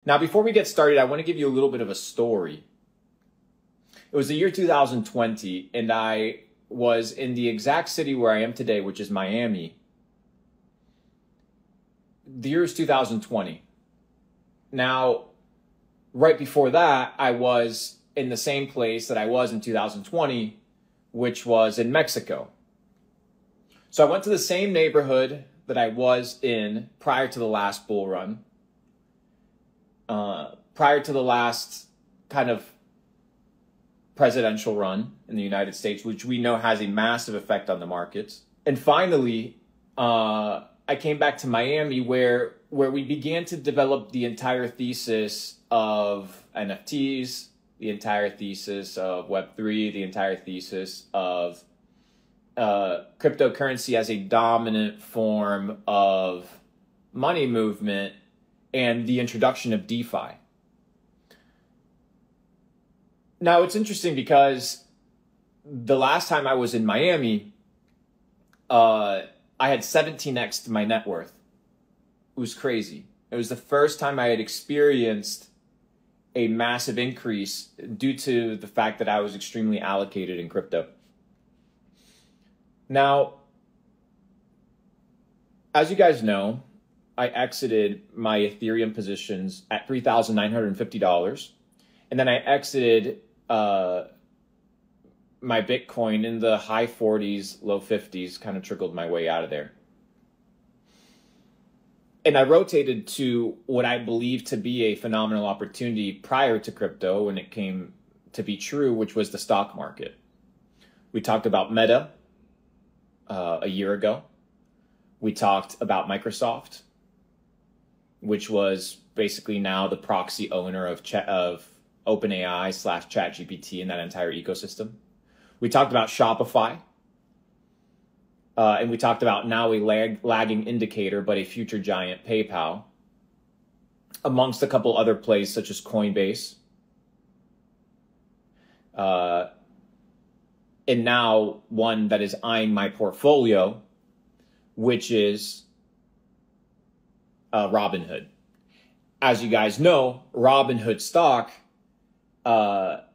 Now, before we get started, I want to give you a little bit of a story. It was the year 2020, and I was in the exact city where I am today, which is Miami. The year is 2020. Now, right before that, I was in the same place that I was in 2020, which was in Mexico. So I went to the same neighborhood that I was in prior to the last bull run. Prior to the last kind of presidential run in the United States, which we know has a massive effect on the markets. And finally, I came back to Miami where we began to develop the entire thesis of NFTs, the entire thesis of Web3, the entire thesis of cryptocurrency as a dominant form of money movement, and the introduction of DeFi. Now, it's interesting because the last time I was in Miami, I had 17x my net worth. It was crazy. It was the first time I had experienced a massive increase due to the fact that I was extremely allocated in crypto. Now, as you guys know, I exited my Ethereum positions at $3,950. And then I exited my Bitcoin in the high 40s, low 50s, kind of trickled my way out of there. And I rotated to what I believe to be a phenomenal opportunity prior to crypto when it came to be true, which was the stock market. We talked about Meta a year ago. We talked about Microsoft, which was basically now the proxy owner of OpenAI / ChatGPT and that entire ecosystem. We talked about Shopify. And we talked about now a lagging indicator, but a future giant, PayPal, amongst a couple other plays such as Coinbase. And now one that is eyeing my portfolio, which is Robinhood. As you guys know, Robinhood stock, to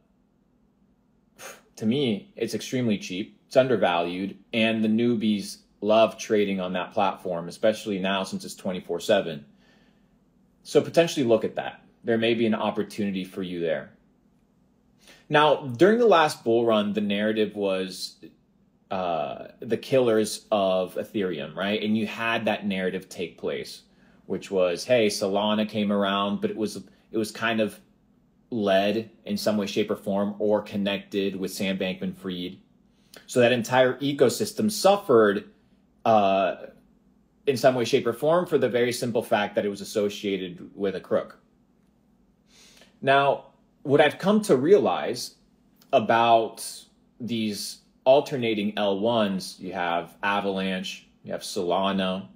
me, it's extremely cheap. It's undervalued, and the newbies love trading on that platform, especially now since it's 24/7. So potentially look at that. There may be an opportunity for you there. Now, during the last bull run, the narrative was the killers of Ethereum, right? And you had that narrative take place, which was, hey, Solana came around, but it was kind of led in some way, shape, or form, or connected with Sam Bankman-Fried. So that entire ecosystem suffered in some way, shape, or form for the very simple fact that it was associated with a crook. Now, what I've come to realize about these alternating L1s, you have Avalanche, you have Solana.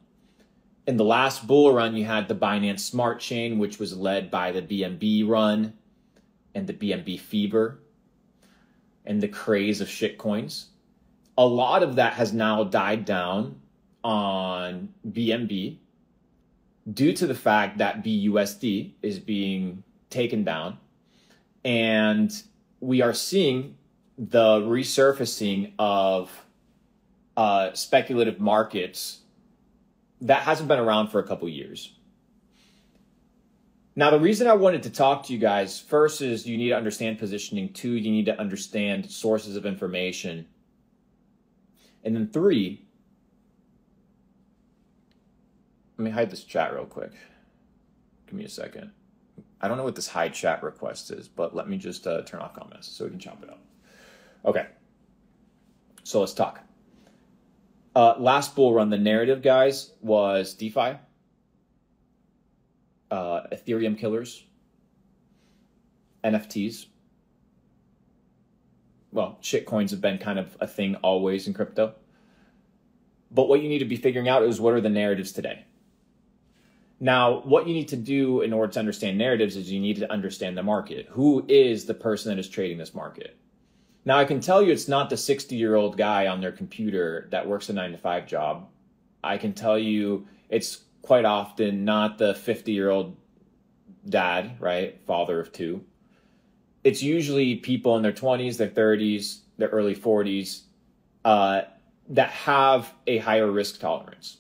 In the last bull run, you had the Binance Smart Chain, which was led by the BNB run and the BNB fever and the craze of shitcoins. A lot of that has now died down on BNB due to the fact that BUSD is being taken down. And we are seeing the resurfacing of speculative markets that hasn't been around for a couple years. Now, the reason I wanted to talk to you guys, first is you need to understand positioning. 2, you need to understand sources of information. And then 3, let me hide this chat real quick. Give me a second. I don't know what this hide chat request is, but let me just turn off comments so we can chop it up. Okay, so let's talk. Last bull run, the narrative, guys, was DeFi, Ethereum killers, NFTs. Well, shitcoins have been kind of a thing always in crypto. But what you need to be figuring out is what are the narratives today. Now, what you need to do in order to understand narratives is you need to understand the market. Who is the person that is trading this market? Now, I can tell you it's not the 60-year-old guy on their computer that works a 9-to-5 job. I can tell you it's quite often not the 50-year-old dad, right? Father of two. It's usually people in their 20s, their 30s, their early 40s that have a higher risk tolerance.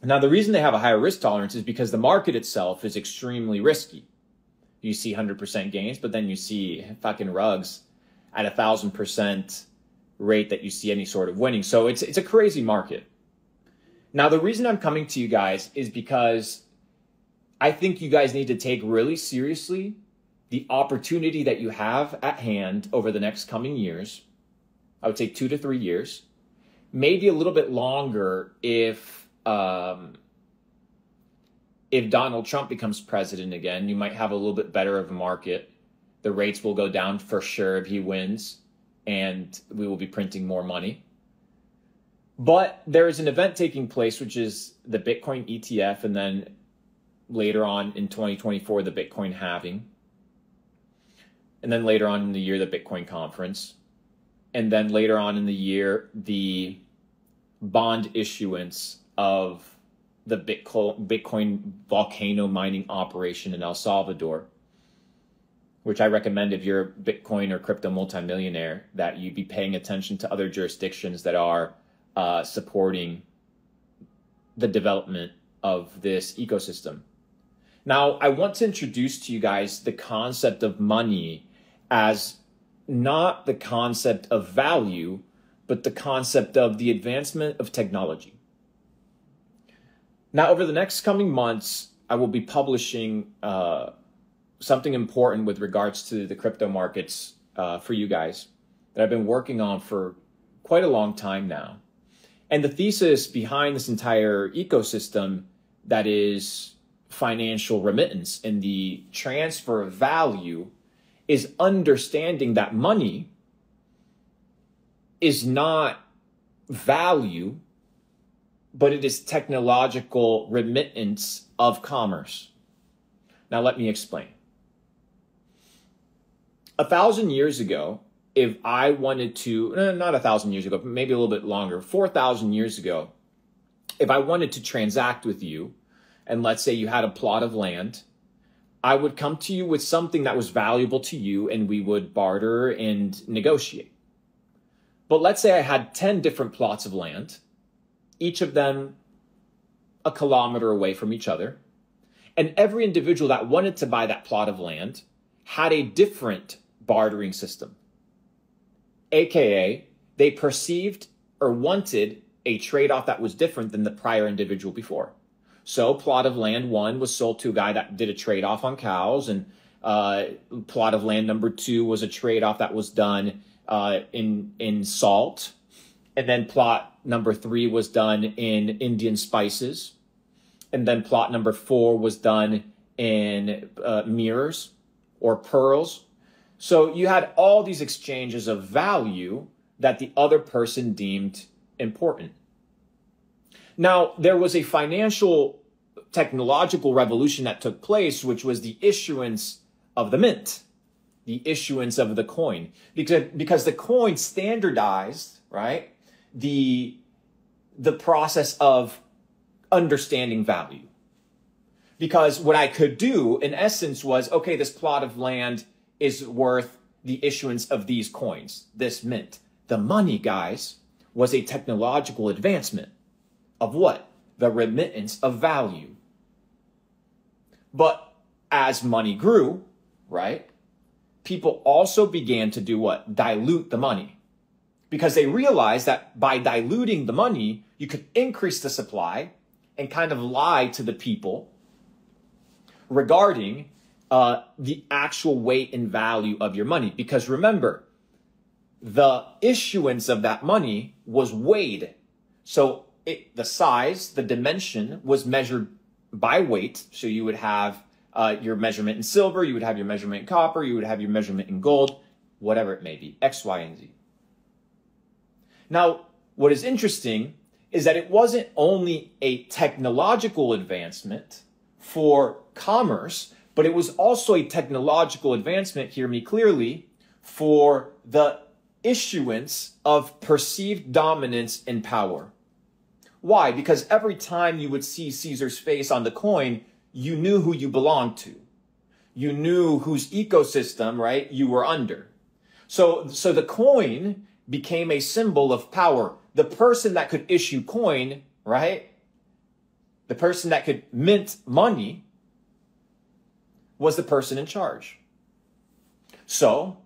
Now, the reason they have a higher risk tolerance is because the market itself is extremely risky. You see 100% gains, but then you see fucking rugs at 1,000% rate that you see any sort of winning. So it's a crazy market. Now, the reason I'm coming to you guys is because I think you guys need to take really seriously the opportunity that you have at hand over the next coming years. I would say 2 to 3 years, maybe a little bit longer if Donald Trump becomes president again. You might have a little bit better of a market. The rates will go down for sure if he wins, and we will be printing more money. But there is an event taking place, which is the Bitcoin ETF, and then later on in 2024, the Bitcoin halving. And then later on in the year, the Bitcoin conference. And then later on in the year, the bond issuance of the Bitcoin volcano mining operation in El Salvador, which I recommend if you're a Bitcoin or crypto multimillionaire, that you be paying attention to other jurisdictions that are supporting the development of this ecosystem. Now, I want to introduce to you guys the concept of money as not the concept of value, but the concept of the advancement of technology. Now, over the next coming months, I will be publishing something important with regards to the crypto markets for you guys that I've been working on for quite a long time now. And the thesis behind this entire ecosystem that is financial remittance and the transfer of value is understanding that money is not value, but it is technological remittance of commerce. Now, let me explain. 1,000 years ago, if I wanted to, not 1,000 years ago, but maybe a little bit longer, 4,000 years ago, if I wanted to transact with you, and let's say you had a plot of land, I would come to you with something that was valuable to you, and we would barter and negotiate. But let's say I had 10 different plots of land, each of them a kilometer away from each other, and every individual that wanted to buy that plot of land had a different bartering system. AKA, they perceived or wanted a trade-off that was different than the prior individual before. So plot of land 1 was sold to a guy that did a trade-off on cows, and plot of land number 2 was a trade-off that was done in salt. And then plot number 3 was done in Indian spices. And then plot number 4 was done in mirrors or pearls. So you had all these exchanges of value that the other person deemed important. Now, there was a financial technological revolution that took place, which was the issuance of the mint, the issuance of the coin, because the coin standardized, right, the process of understanding value. Because what I could do, in essence, was, okay, this plot of land is worth the issuance of these coins, this mint. The money, guys, was a technological advancement of what? The remittance of value. But as money grew, right, people also began to do what? Dilute the money. Because they realized that by diluting the money, you could increase the supply and kind of lie to the people regarding the actual weight and value of your money. Because remember, the issuance of that money was weighed. So the size, the dimension was measured by weight. So you would have your measurement in silver, you would have your measurement in copper, you would have your measurement in gold, whatever it may be, X, Y, and Z. Now, what is interesting is that it wasn't only a technological advancement for commerce, but it was also a technological advancement, hear me clearly, for the issuance of perceived dominance and power. Why? Because every time you would see Caesar's face on the coin, you knew who you belonged to. You knew whose ecosystem, right, you were under. So the coin became a symbol of power. The person that could issue coin, right, the person that could mint money was the person in charge. So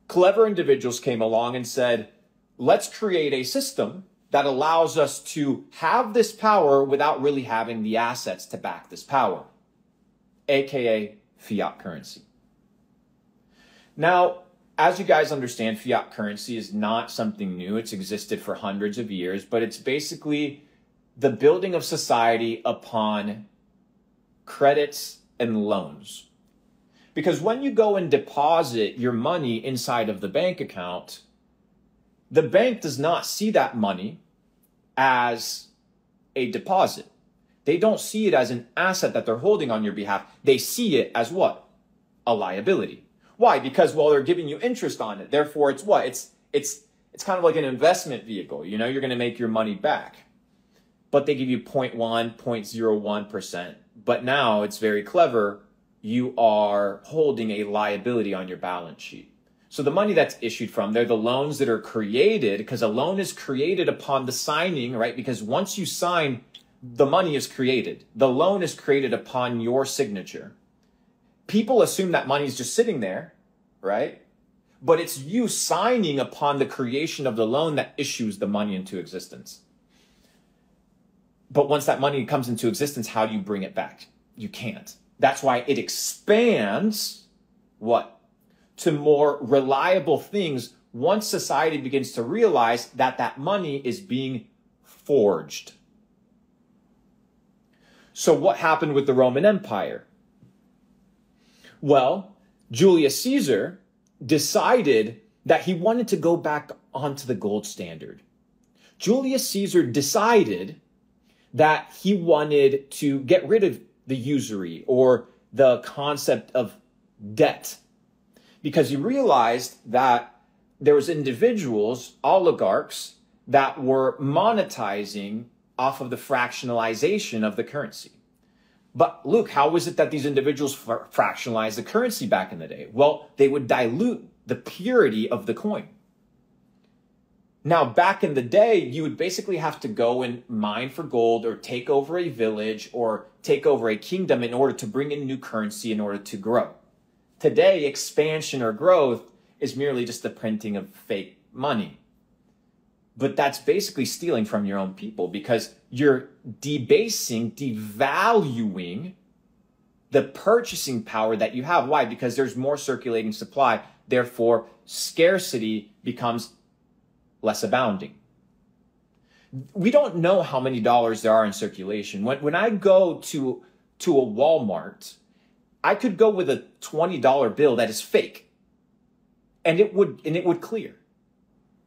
clever individuals came along and said, let's create a system that allows us to have this power without really having the assets to back this power, aka fiat currency. Now, as you guys understand, fiat currency is not something new. It's existed for hundreds of years, but it's basically the building of society upon credits and loans. Because when you go and deposit your money inside of the bank account, the bank does not see that money as a deposit. They don't see it as an asset that they're holding on your behalf. They see it as what? A liability. Why? Because, well, they're giving you interest on it. Therefore, it's what? It's kind of like an investment vehicle. You know, you're going to make your money back. But they give you 0.1, 0.01%. But now it's very clever. You are holding a liability on your balance sheet. So the money that's issued from, they're the loans that are created, because a loan is created upon the signing, right? Because once you sign, the money is created. The loan is created upon your signature. People assume that money is just sitting there, right? But it's you signing upon the creation of the loan that issues the money into existence. But once that money comes into existence, how do you bring it back? You can't. That's why it expands what? To more reliable things once society begins to realize that that money is being forged. So what happened with the Roman Empire? Well, Julius Caesar decided that he wanted to go back onto the gold standard. Julius Caesar decided that he wanted to get rid of the usury or the concept of debt, because he realized that there was individuals, oligarchs, that were monetizing off of the fractionalization of the currency. But Luke, how was it that these individuals fractionalized the currency back in the day? Well, they would dilute the purity of the coin. Now, back in the day, you would basically have to go and mine for gold or take over a village or take over a kingdom in order to bring in new currency in order to grow. Today, expansion or growth is merely just the printing of fake money. But that's basically stealing from your own people, because you're debasing, devaluing the purchasing power that you have. Why? Because there's more circulating supply. Therefore, scarcity becomes less abounding. We don't know how many dollars there are in circulation. When I go to a Walmart, I could go with a $20 bill that is fake, and it would clear.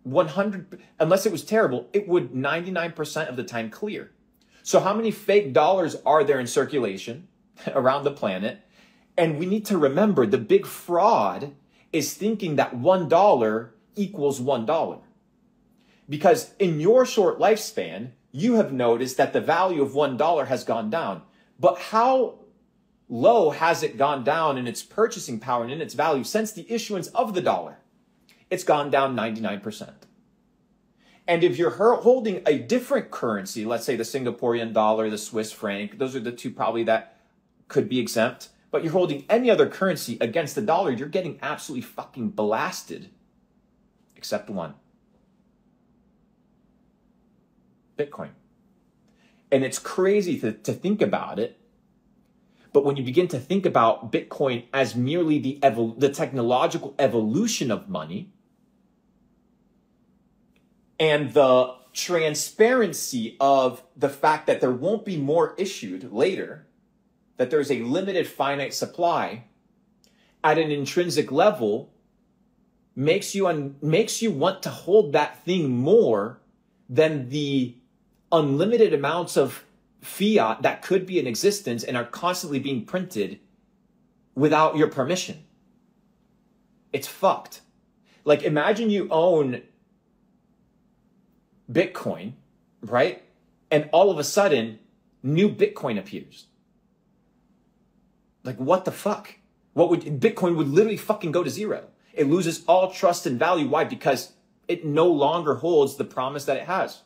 100, unless it was terrible, it would 99% of the time clear. So how many fake dollars are there in circulation around the planet? And we need to remember, the big fraud is thinking that $1 equals $1. Because in your short lifespan, you have noticed that the value of $1 has gone down. But how low has it gone down in its purchasing power and in its value since the issuance of the dollar? It's gone down 99%. And if you're holding a different currency, let's say the Singaporean dollar, the Swiss franc, those are the two probably that could be exempt, but you're holding any other currency against the dollar, you're getting absolutely fucking blasted. Except one. Bitcoin. And it's crazy to think about it. But when you begin to think about Bitcoin as merely the technological evolution of money and the transparency of the fact that there won't be more issued later, that there's a limited finite supply at an intrinsic level, makes you want to hold that thing more than the unlimited amounts of fiat that could be in existence and are constantly being printed without your permission. It's fucked. Like, imagine you own Bitcoin, right? And all of a sudden, new Bitcoin appears. Like, what the fuck? Bitcoin would literally fucking go to zero. It loses all trust and value. Why? Because it no longer holds the promise that it has.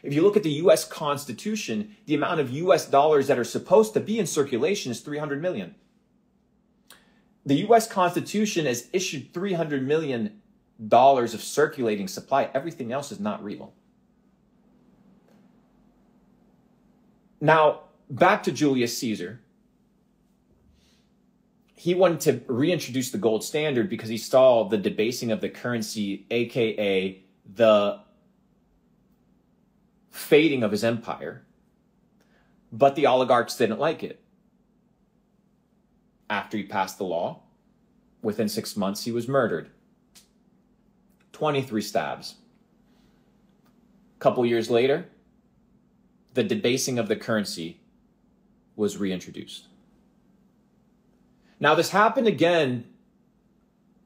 If you look at the US Constitution, the amount of US dollars that are supposed to be in circulation is 300 million. The US Constitution has issued $300 million of circulating supply. Everything else is not real. Now, back to Julius Caesar. He wanted to reintroduce the gold standard because he saw the debasing of the currency, aka the fading of his empire. But the oligarchs didn't like it. After he passed the law, within 6 months, he was murdered. 23 stabs. A couple years later, the debasing of the currency was reintroduced. Now, this happened again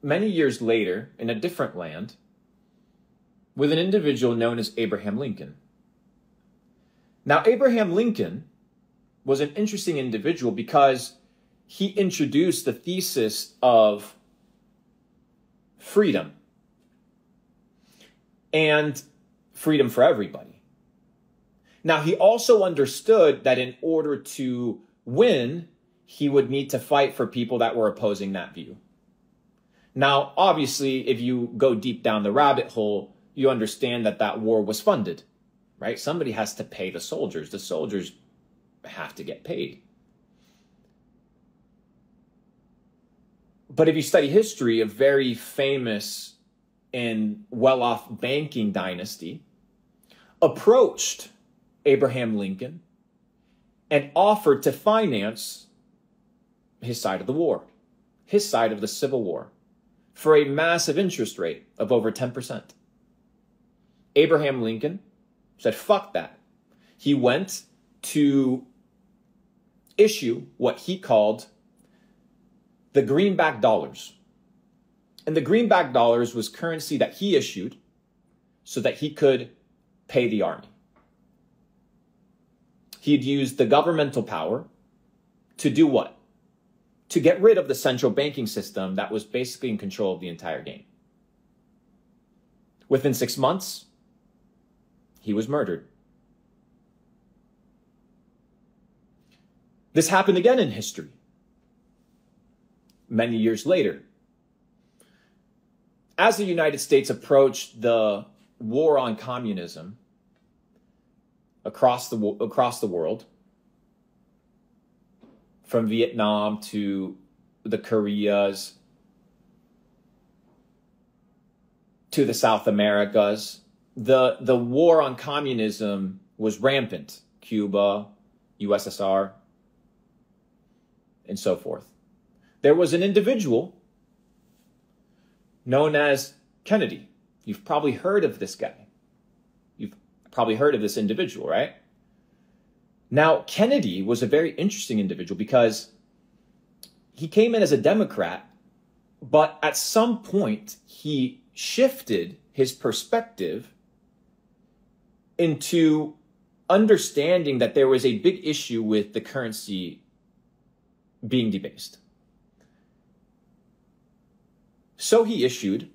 many years later in a different land with an individual known as Abraham Lincoln. Now, Abraham Lincoln was an interesting individual because he introduced the thesis of freedom and freedom for everybody. Now, he also understood that in order to win, he would need to fight for people that were opposing that view. Now, obviously, if you go deep down the rabbit hole, you understand that that war was funded, right? Somebody has to pay the soldiers. The soldiers have to get paid. But if you study history, a very famous and well-off banking dynasty approached Abraham Lincoln and offered to finance his side of the war, his side of the Civil War, for a massive interest rate of over 10%. Abraham Lincoln said, fuck that. He went to issue what he called the greenback dollars. And the greenback dollars was currency that he issued so that he could pay the army. He'd used the governmental power to do what? To get rid of the central banking system that was basically in control of the entire game. Within 6 months, he was murdered. This happened again in history. Many years later, as the United States approached the war on communism across the world, from Vietnam to the Koreas to the South Americas, the war on communism was rampant. Cuba, USSR, and so forth. There was an individual known as Kennedy. You've probably heard of this guy. You've probably heard of this individual, right? Now, Kennedy was a very interesting individual because he came in as a Democrat, but at some point he shifted his perspective into understanding that there was a big issue with the currency being debased. So he issued,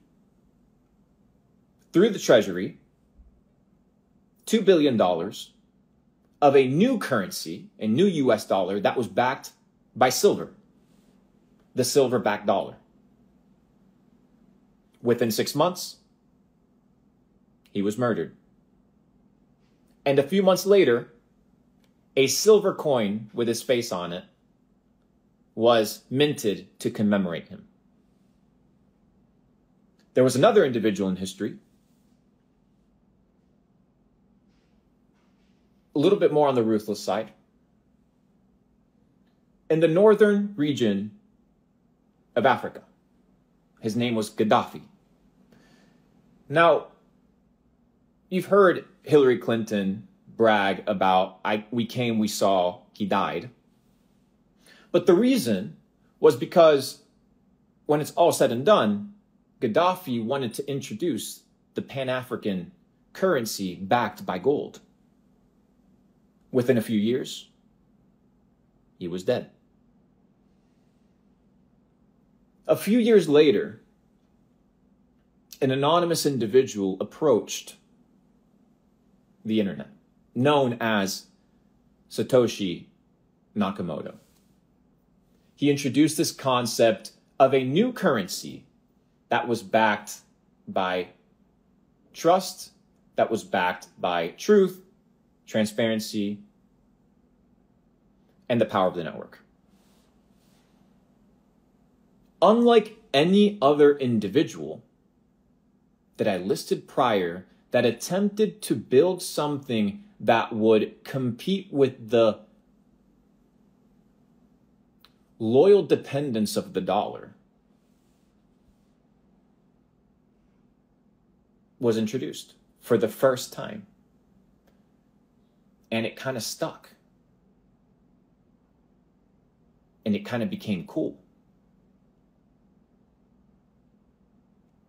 through the Treasury, $2 billion of a new currency, a new US dollar that was backed by silver, the silver-backed dollar. Within 6 months, he was murdered. And a few months later, a silver coin with his face on it was minted to commemorate him. There was another individual in history, a little bit more on the ruthless side. In the northern region of Africa, his name was Gaddafi. Now, you've heard Hillary Clinton brag about, we came, we saw, he died. But the reason was because when it's all said and done, Gaddafi wanted to introduce the Pan-African currency backed by gold. Within a few years, he was dead. A few years later, an anonymous individual approached the internet, known as Satoshi Nakamoto. He introduced this concept of a new currency that was backed by trust, that was backed by truth, transparency, and the power of the network. Unlike any other individual that I listed prior that attempted to build something that would compete with the loyal dependence of the dollar, was introduced for the first time. And it kind of stuck. And it kind of became cool.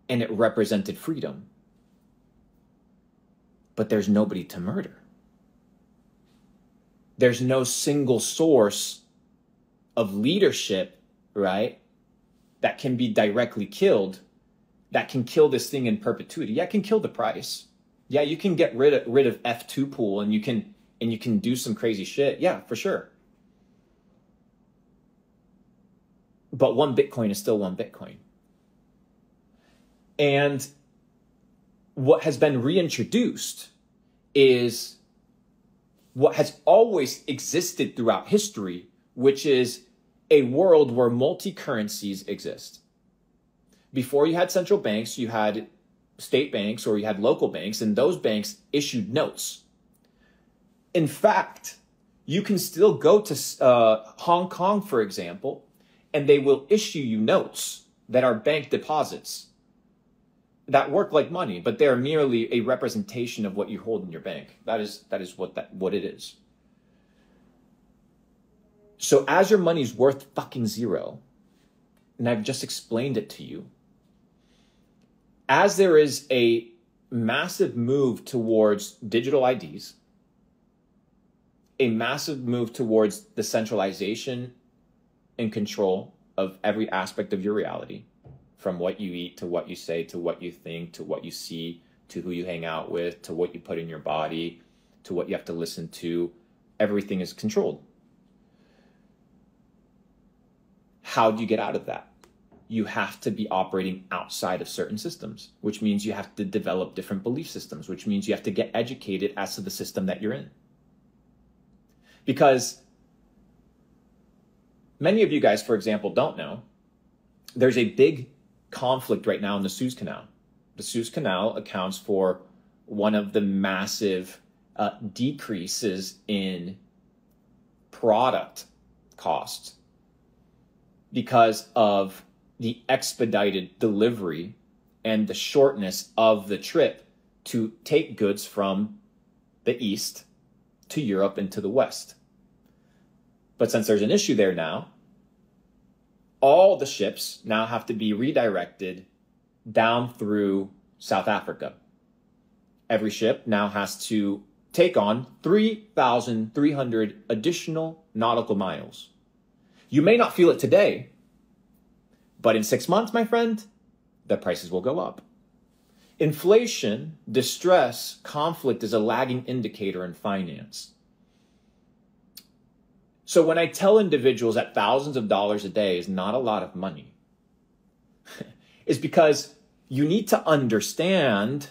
And it represented freedom. But there's nobody to murder. There's no single source of leadership, right, that can be directly killed, that can kill this thing in perpetuity. Yeah, it can kill the price. Yeah, you can get rid of F2 pool and you can do some crazy shit. Yeah, for sure. But one Bitcoin is still one Bitcoin. And what has been reintroduced is what has always existed throughout history, which is a world where multi-currencies exist. Before you had central banks, you had state banks or you had local banks, and those banks issued notes. In fact, you can still go to Hong Kong, for example, and they will issue you notes that are bank deposits that work like money, but they are merely a representation of what you hold in your bank. That is what it is. So as your money's worth fucking zero, and I've just explained it to you, as there is a massive move towards digital IDs, a massive move towards the centralization and control of every aspect of your reality, from what you eat to what you say to what you think to what you see to who you hang out with to what you put in your body to what you have to listen to, everything is controlled. How do you get out of that? You have to be operating outside of certain systems, which means you have to develop different belief systems, which means you have to get educated as to the system that you're in. Because many of you guys, for example, don't know, there's a big conflict right now in the Suez Canal. The Suez Canal accounts for one of the massive decreases in product costs because of the expedited delivery and the shortness of the trip to take goods from the East to Europe and to the West. But since there's an issue there now, all the ships now have to be redirected down through South Africa. Every ship now has to take on 3,300 additional nautical miles. You may not feel it today, but in 6 months, my friend, the prices will go up. Inflation, distress, conflict is a lagging indicator in finance. So when I tell individuals that thousands of dollars a day is not a lot of money, is because you need to understand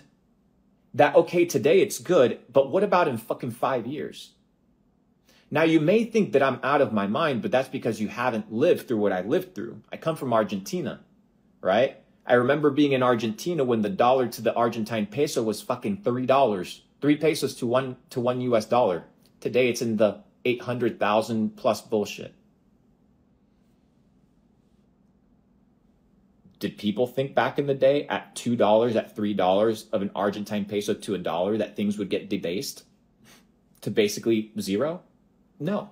that, okay, today it's good, but what about in fucking 5 years? Now, you may think that I'm out of my mind, but that's because you haven't lived through what I lived through. I come from Argentina, right? I remember being in Argentina when the dollar to the Argentine peso was fucking $3, 3 pesos to one US dollar. Today it's in the 800,000 plus bullshit. Did people think back in the day at $2, at $3 of an Argentine peso to a dollar that things would get debased to basically zero? No.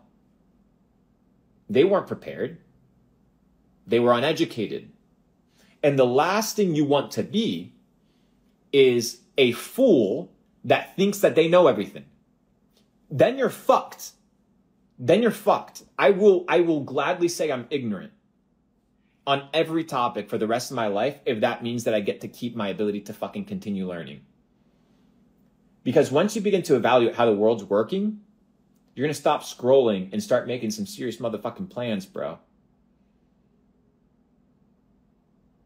They weren't prepared. They were uneducated. And the last thing you want to be is a fool that thinks that they know everything. Then you're fucked. Then you're fucked. I will gladly say I'm ignorant. on every topic for the rest of my life if that means that I get to keep my ability to fucking continue learning. Because once you begin to evaluate how the world's working, you're going to stop scrolling and start making some serious motherfucking plans, bro.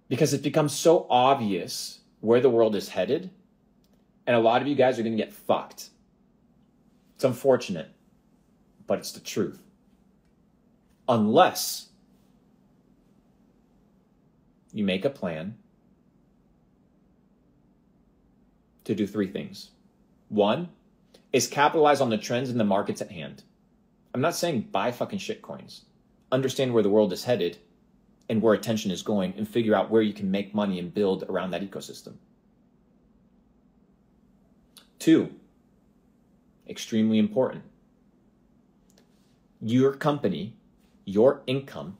Because it becomes so obvious where the world is headed, and a lot of you guys are going to get fucked. It's unfortunate, but it's the truth. Unless you make a plan to do three things. One is capitalize on the trends in the markets at hand. I'm not saying buy fucking shit coins. Understand where the world is headed and where attention is going, and figure out where you can make money and build around that ecosystem. Two, extremely important. Your company, your income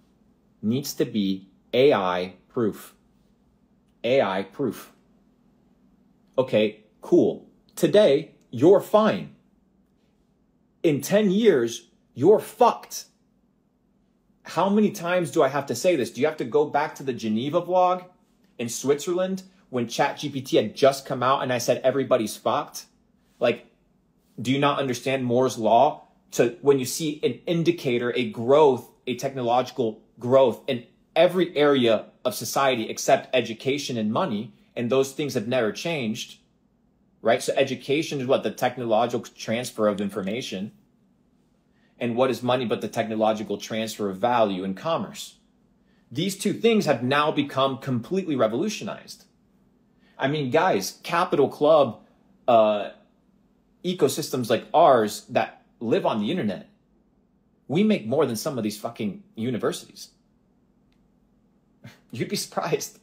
needs to be AI proof. AI proof. Okay, cool. Today, you're fine. In 10 years, you're fucked. How many times do I have to say this? Do you have to go back to the Geneva vlog in Switzerland when ChatGPT had just come out and I said everybody's fucked? Like, do you not understand Moore's law? So when you see an indicator, a growth, a technological growth in every area of society except education and money, and those things have never changed, right? So education is what? The technological transfer of information. And what is money but the technological transfer of value and commerce? These two things have now become completely revolutionized. I mean, guys, Capital Club ecosystems like ours that live on the internet, we make more than some of these fucking universities. You'd be surprised.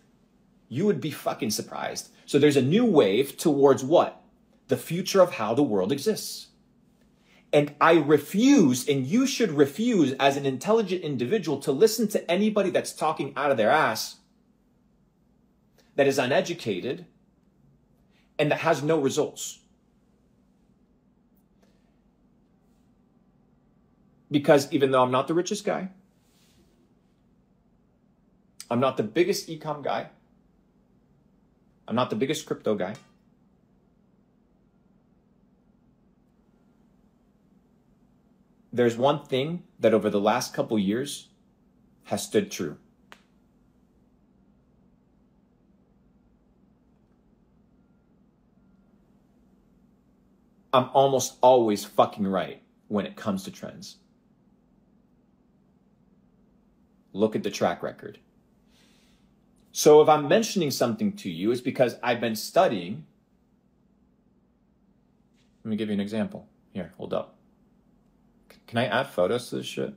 You would be fucking surprised. So there's a new wave towards what? The future of how the world exists. And I refuse, and you should refuse as an intelligent individual, to listen to anybody that's talking out of their ass, that is uneducated, and that has no results. Because even though I'm not the richest guy, I'm not the biggest e-com guy, I'm not the biggest crypto guy, there's one thing that over the last couple years has stood true. I'm almost always fucking right when it comes to trends. Look at the track record. So if I'm mentioning something to you, it's because I've been studying. Let me give you an example. Here, hold up. Can I add photos to this shit?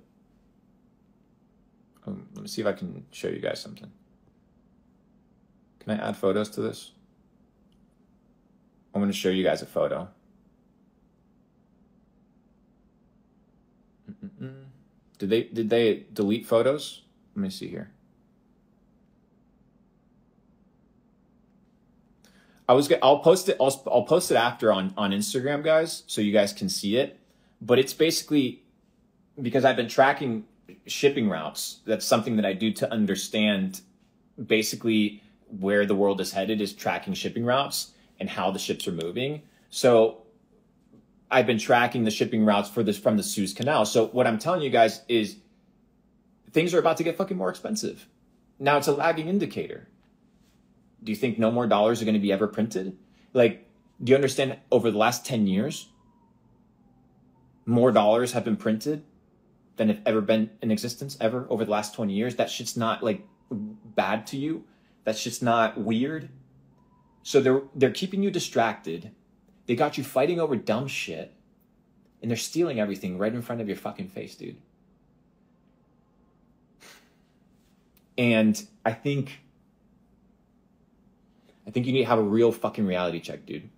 Let me see if I can show you guys something. Can I add photos to this? I'm going to show you guys a photo. Did they delete photos? Let me see here. I'll post it after on Instagram, guys, so you guys can see it. But it's basically because I've been tracking shipping routes. That's something that I do to understand basically where the world is headed, is tracking shipping routes and how the ships are moving. So I've been tracking the shipping routes for this from the Suez Canal. So what I'm telling you guys is things are about to get fucking more expensive. Now it's a lagging indicator. Do you think no more dollars are going to be ever printed? Like, do you understand over the last 10 years, more dollars have been printed than have ever been in existence ever over the last 20 years? That shit's not like bad to you. That shit's not weird. So they're keeping you distracted. They got you fighting over dumb shit, and they're stealing everything right in front of your fucking face, dude. And I think you need to have a real fucking reality check, dude.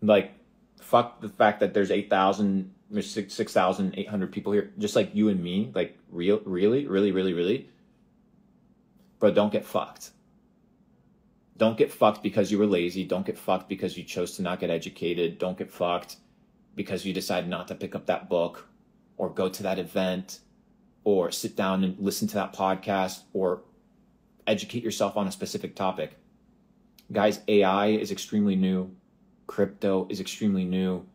Like, fuck the fact that there's 8,000, there's 6,800 people here, just like you and me. Like, really? Bro, don't get fucked. Don't get fucked because you were lazy. Don't get fucked because you chose to not get educated. Don't get fucked because you decided not to pick up that book or go to that event or sit down and listen to that podcast or educate yourself on a specific topic. Guys, AI is extremely new. Crypto is extremely new.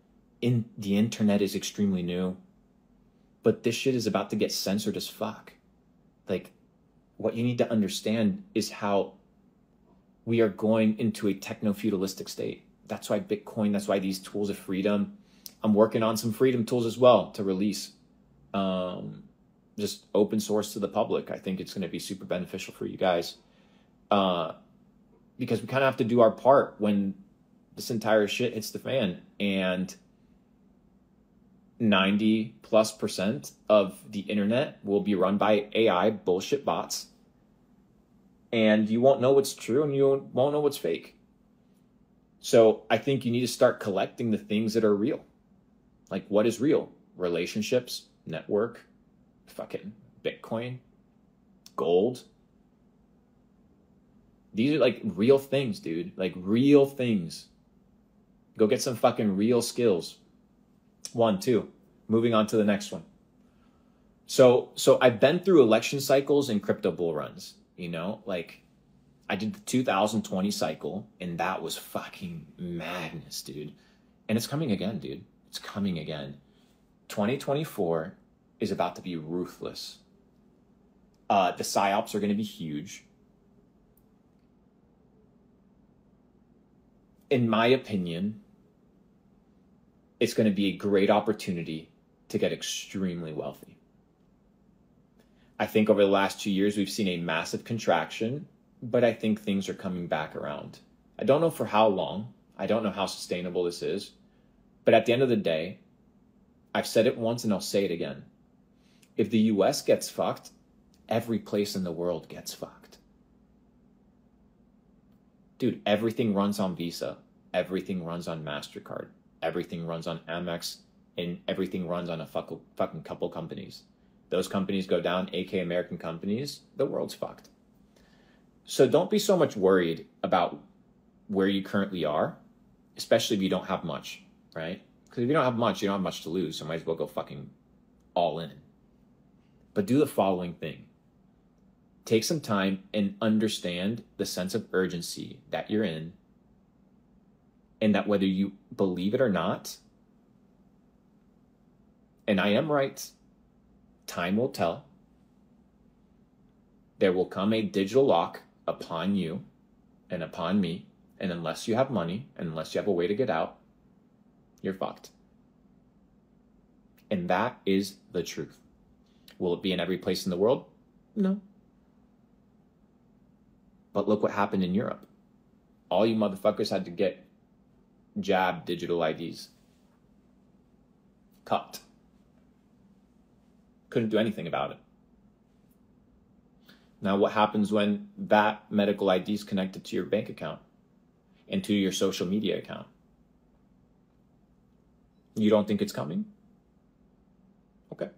The internet is extremely new. But this shit is about to get censored as fuck. Like, what you need to understand is how we are going into a techno-feudalistic state. That's why Bitcoin, that's why these tools of freedom. I'm working on some freedom tools as well to release. Just open source to the public. I think it's going to be super beneficial for you guys. Because we kind of have to do our part when this entire shit hits the fan. And 90+% of the internet will be run by AI bullshit bots. And you won't know what's true and you won't know what's fake. So I think you need to start collecting the things that are real. Like, what is real? Relationships, network, fucking Bitcoin, gold. These are like real things, dude. Like real things. Go get some fucking real skills. 1, 2. Moving on to the next one. So I've been through election cycles and crypto bull runs. You know, like I did the 2020 cycle and that was fucking madness, dude. And it's coming again, dude. It's coming again. 2024 is about to be ruthless. The psyops are going to be huge. In my opinion, it's going to be a great opportunity to get extremely wealthy. I think over the last 2 years, we've seen a massive contraction, but I think things are coming back around. I don't know for how long. I don't know how sustainable this is. But at the end of the day, I've said it once and I'll say it again. If the US gets fucked, every place in the world gets fucked. Dude, everything runs on Visa. Everything runs on MasterCard. Everything runs on Amex. And everything runs on a fucking couple companies. Those companies go down, aka American companies, the world's fucked. So don't be so much worried about where you currently are, especially if you don't have much, right? Because if you don't have much, you don't have much to lose, so might as well go fucking all in. But do the following thing. Take some time and understand the sense of urgency that you're in, and that whether you believe it or not, and I am right, time will tell. There will come a digital lock upon you and upon me, and unless you have money, and unless you have a way to get out, you're fucked. And that is the truth. Will it be in every place in the world? No. But look what happened in Europe. All you motherfuckers had to get jabbed digital IDs. Cut. Couldn't do anything about it. Now, what happens when that medical ID is connected to your bank account and to your social media account? You don't think it's coming? Okay.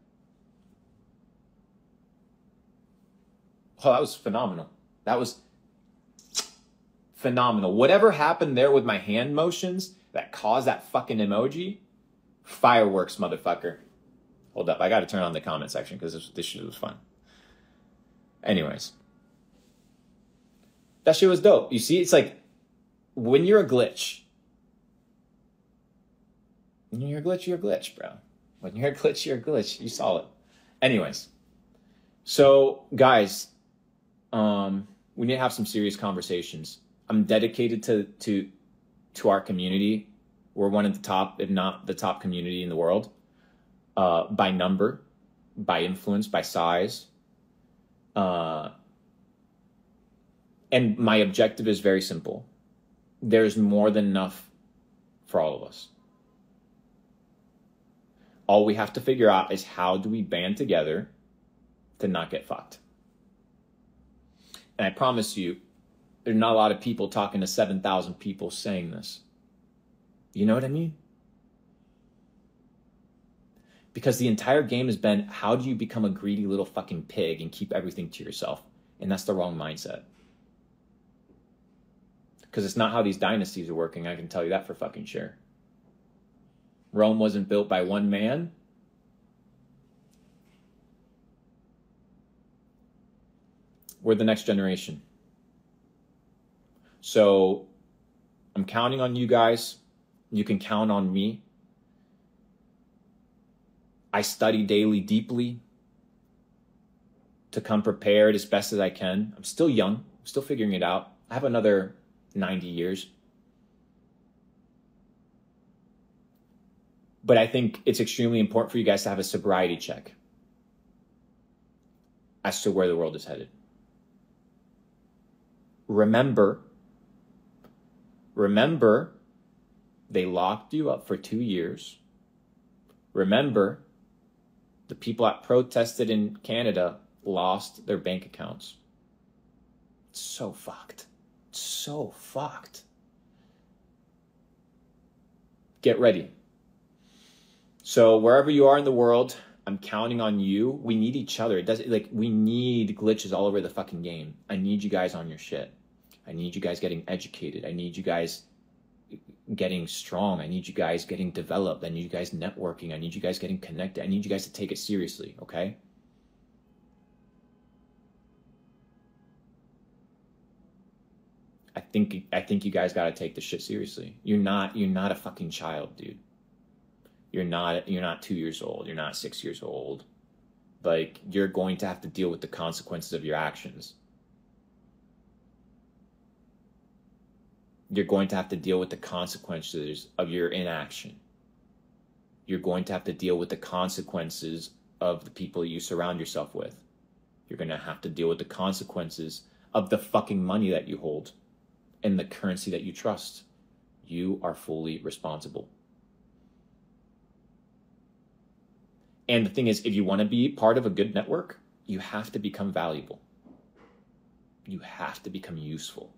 Oh, that was phenomenal. That was phenomenal. Whatever happened there with my hand motions that caused that fucking emoji, fireworks, motherfucker. Hold up, I got to turn on the comment section because this shit was fun. Anyways, that shit was dope. You see, it's like when you're a glitch. When you're a glitch, you're a glitch, bro. When you're a glitch, you're a glitch. You saw it. Anyways, so guys, we need to have some serious conversations. I'm dedicated to our community. We're one of the top, if not the top community in the world, by number, by influence, by size. And my objective is very simple. There's more than enough for all of us. All we have to figure out is how do we band together to not get fucked. And I promise you, there's not a lot of people talking to 7,000 people saying this. You know what I mean? Because the entire game has been, how do you become a greedy little fucking pig and keep everything to yourself? And that's the wrong mindset. Because it's not how these dynasties are working, I can tell you that for fucking sure. Rome wasn't built by one man. We're the next generation. So I'm counting on you guys. You can count on me. I study daily, deeply to come prepared as best as I can. I'm still young. I'm still figuring it out. I have another 90 years. But I think it's extremely important for you guys to have a sobriety check as to where the world is headed. Remember, they locked you up for 2 years. Remember, the people that protested in Canada lost their bank accounts. It's so fucked. It's so fucked. Get ready. So wherever you are in the world, I'm counting on you. We need each other. It doesn't, like, we need glitches all over the fucking game. I need you guys on your shit. I need you guys getting educated. I need you guys getting strong. I need you guys getting developed. I need you guys networking. I need you guys getting connected. I need you guys to take it seriously, okay? I think you guys got to take this shit seriously. You're not a fucking child, dude. You're not 2 years old. You're not 6 years old. Like, you're going to have to deal with the consequences of your actions. You're going to have to deal with the consequences of your inaction. You're going to have to deal with the consequences of the people you surround yourself with. You're going to have to deal with the consequences of the fucking money that you hold and the currency that you trust. You are fully responsible. And the thing is, if you want to be part of a good network, you have to become valuable. You have to become useful.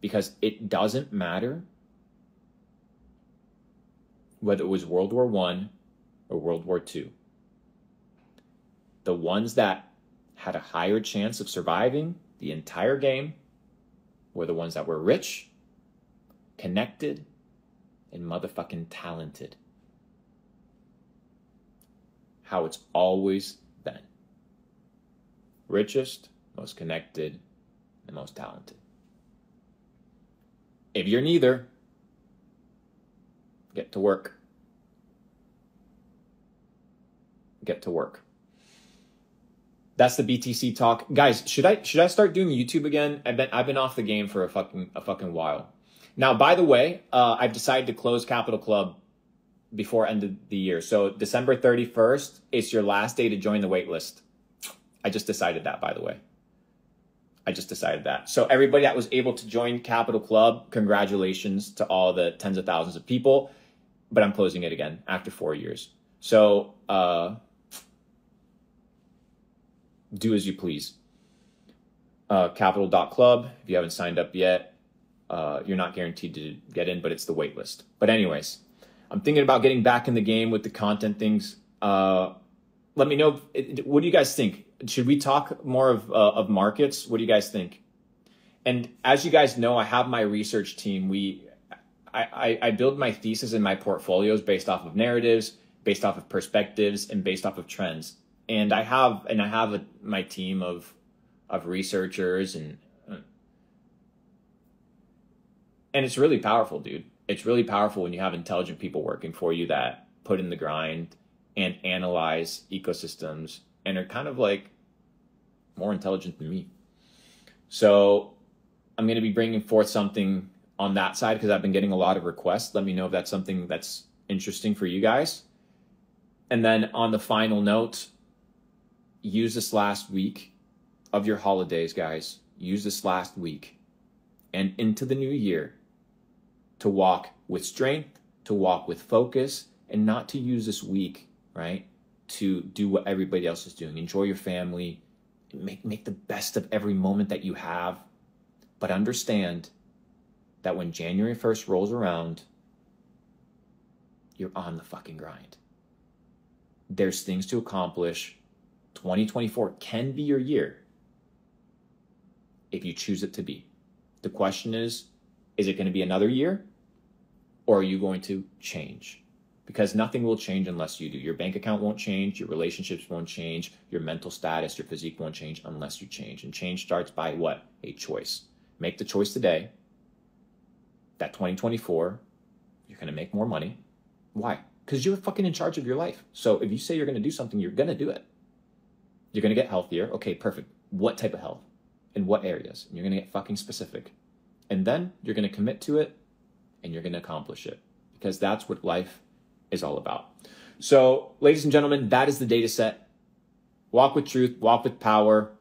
Because it doesn't matter whether it was World War I or World War II. The ones that had a higher chance of surviving the entire game were the ones that were rich, connected, and motherfucking talented. How it's always been. Richest, most connected, and most talented. If you're neither, get to work. Get to work. That's the BTC talk. Guys, should I start doing YouTube again? I've been off the game for a fucking while. Now, by the way, I've decided to close Capital Club before end of the year. So December 31st is your last day to join the waitlist. I just decided that, by the way. I just decided that. So everybody that was able to join Capital Club, congratulations to all the tens of thousands of people. But I'm closing it again after 4 years. So do as you please. Capital.club, if you haven't signed up yet, you're not guaranteed to get in, but it's the wait list. But anyways, I'm thinking about getting back in the game with the content things. Let me know, what do you guys think? Should we talk more of markets? What do you guys think? And as you guys know, I have my research team. I build my thesis and my portfolios based off of narratives, based off of perspectives, and based off of trends. And I have my team of researchers, and it's really powerful, dude. It's really powerful when you have intelligent people working for you that put in the grind and analyze ecosystems and are kind of like more intelligent than me. So I'm going to be bringing forth something on that side because I've been getting a lot of requests. Let me know if that's something that's interesting for you guys. And then on the final note, use this last week of your holidays, guys. Use this last week and into the new year to walk with strength, to walk with focus, and not to use this week, right, to do what everybody else is doing. Enjoy your family. Make the best of every moment that you have. But understand that when January 1st rolls around, you're on the fucking grind. There's things to accomplish. 2024 can be your year if you choose it to be. The question is it going to be another year, or are you going to change? because nothing will change unless you do. Your bank account won't change, your relationships won't change, your mental status, your physique won't change unless you change. And change starts by what? A choice. Make the choice today that 2024, you're going to make more money. Why? Because you're fucking in charge of your life. So if you say you're going to do something, you're going to do it. You're going to get healthier. Okay, perfect. What type of health? In what areas? And you're going to get fucking specific. And then you're going to commit to it and you're going to accomplish it, because that's what life is all about. So, ladies and gentlemen, that is the data set. Walk with truth, walk with power.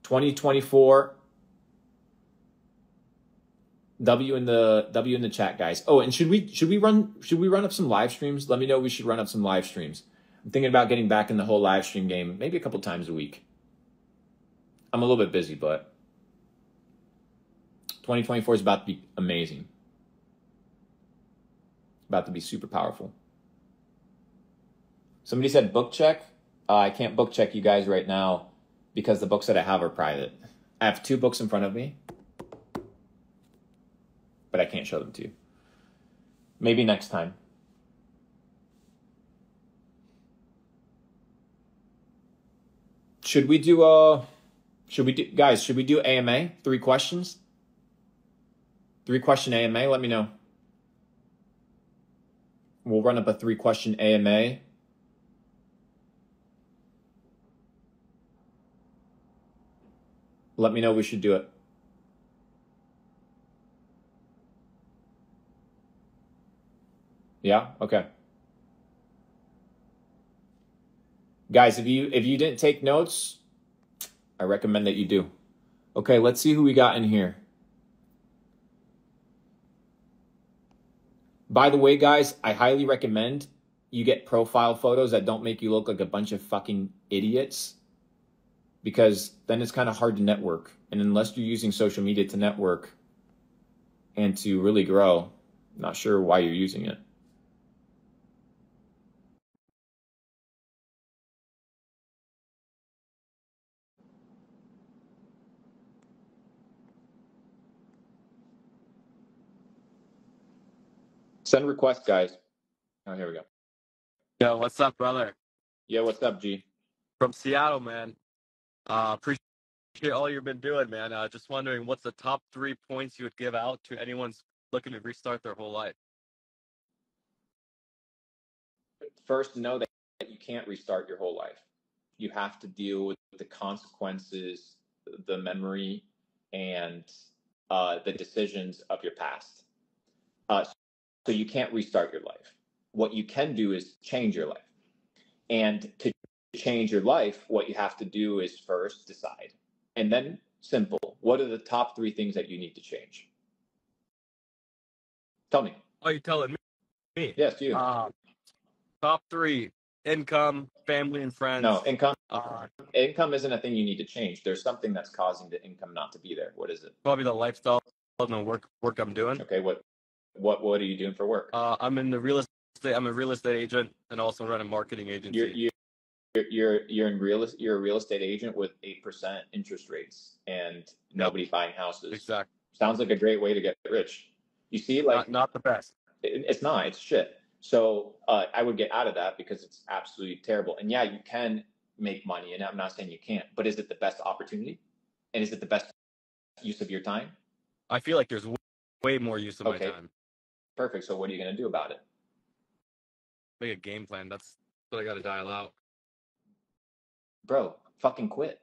2024. W in the chat, guys. Oh, and should we run up some live streams? Let me know. We should run up some live streams. I'm thinking about getting back in the whole live stream game, maybe a couple times a week. I'm a little bit busy, but 2024 is about to be amazing. About to be super powerful. Somebody said book check. I can't book check you guys right now because the books that I have are private. I have 2 books in front of me, but I can't show them to you. Maybe next time. Should we do AMA? 3 questions? 3-question AMA, let me know. We'll run up a 3-question AMA. Let me know we should do it. Yeah? Okay. Guys, if you didn't take notes, I recommend that you do. Okay, let's see who we got in here. By the way, guys, I highly recommend you get profile photos that don't make you look like a bunch of fucking idiots, because then it's kind of hard to network. And unless you're using social media to network and to really grow, I'm not sure why you're using it. Send requests, guys. Oh, here we go. Yo, what's up, brother? Yeah, what's up, G? From Seattle, man. Appreciate all you've been doing, man. Just wondering, what's the top 3 points you would give out to anyone looking to restart their whole life? First, know that you can't restart your whole life. You have to deal with the consequences, the memory, and the decisions of your past. So you can't restart your life. What you can do is change your life. And to change your life, what you have to do is first decide. And then simple. What are the top 3 things that you need to change? Tell me. Oh, you telling me? Yes, you. Top 3: income, family, and friends. No, income. Income isn't a thing you need to change. There's something that's causing the income not to be there. What is it? Probably the lifestyle and the work I'm doing. Okay, what are you doing for work? I'm in the real estate. I'm a real estate agent and also run a marketing agency. You're a real estate agent with 8% interest rates and nobody buying houses. Exactly. Sounds like a great way to get rich. You see, like not the best. It's not. It's shit. So I would get out of that because it's absolutely terrible. And yeah, you can make money, and I'm not saying you can't, but is it the best opportunity? And is it the best use of your time? I feel like there's way more use of my time. Perfect. So what are you going to do about it? Make a game plan. That's what I got to dial out. Bro, fucking quit.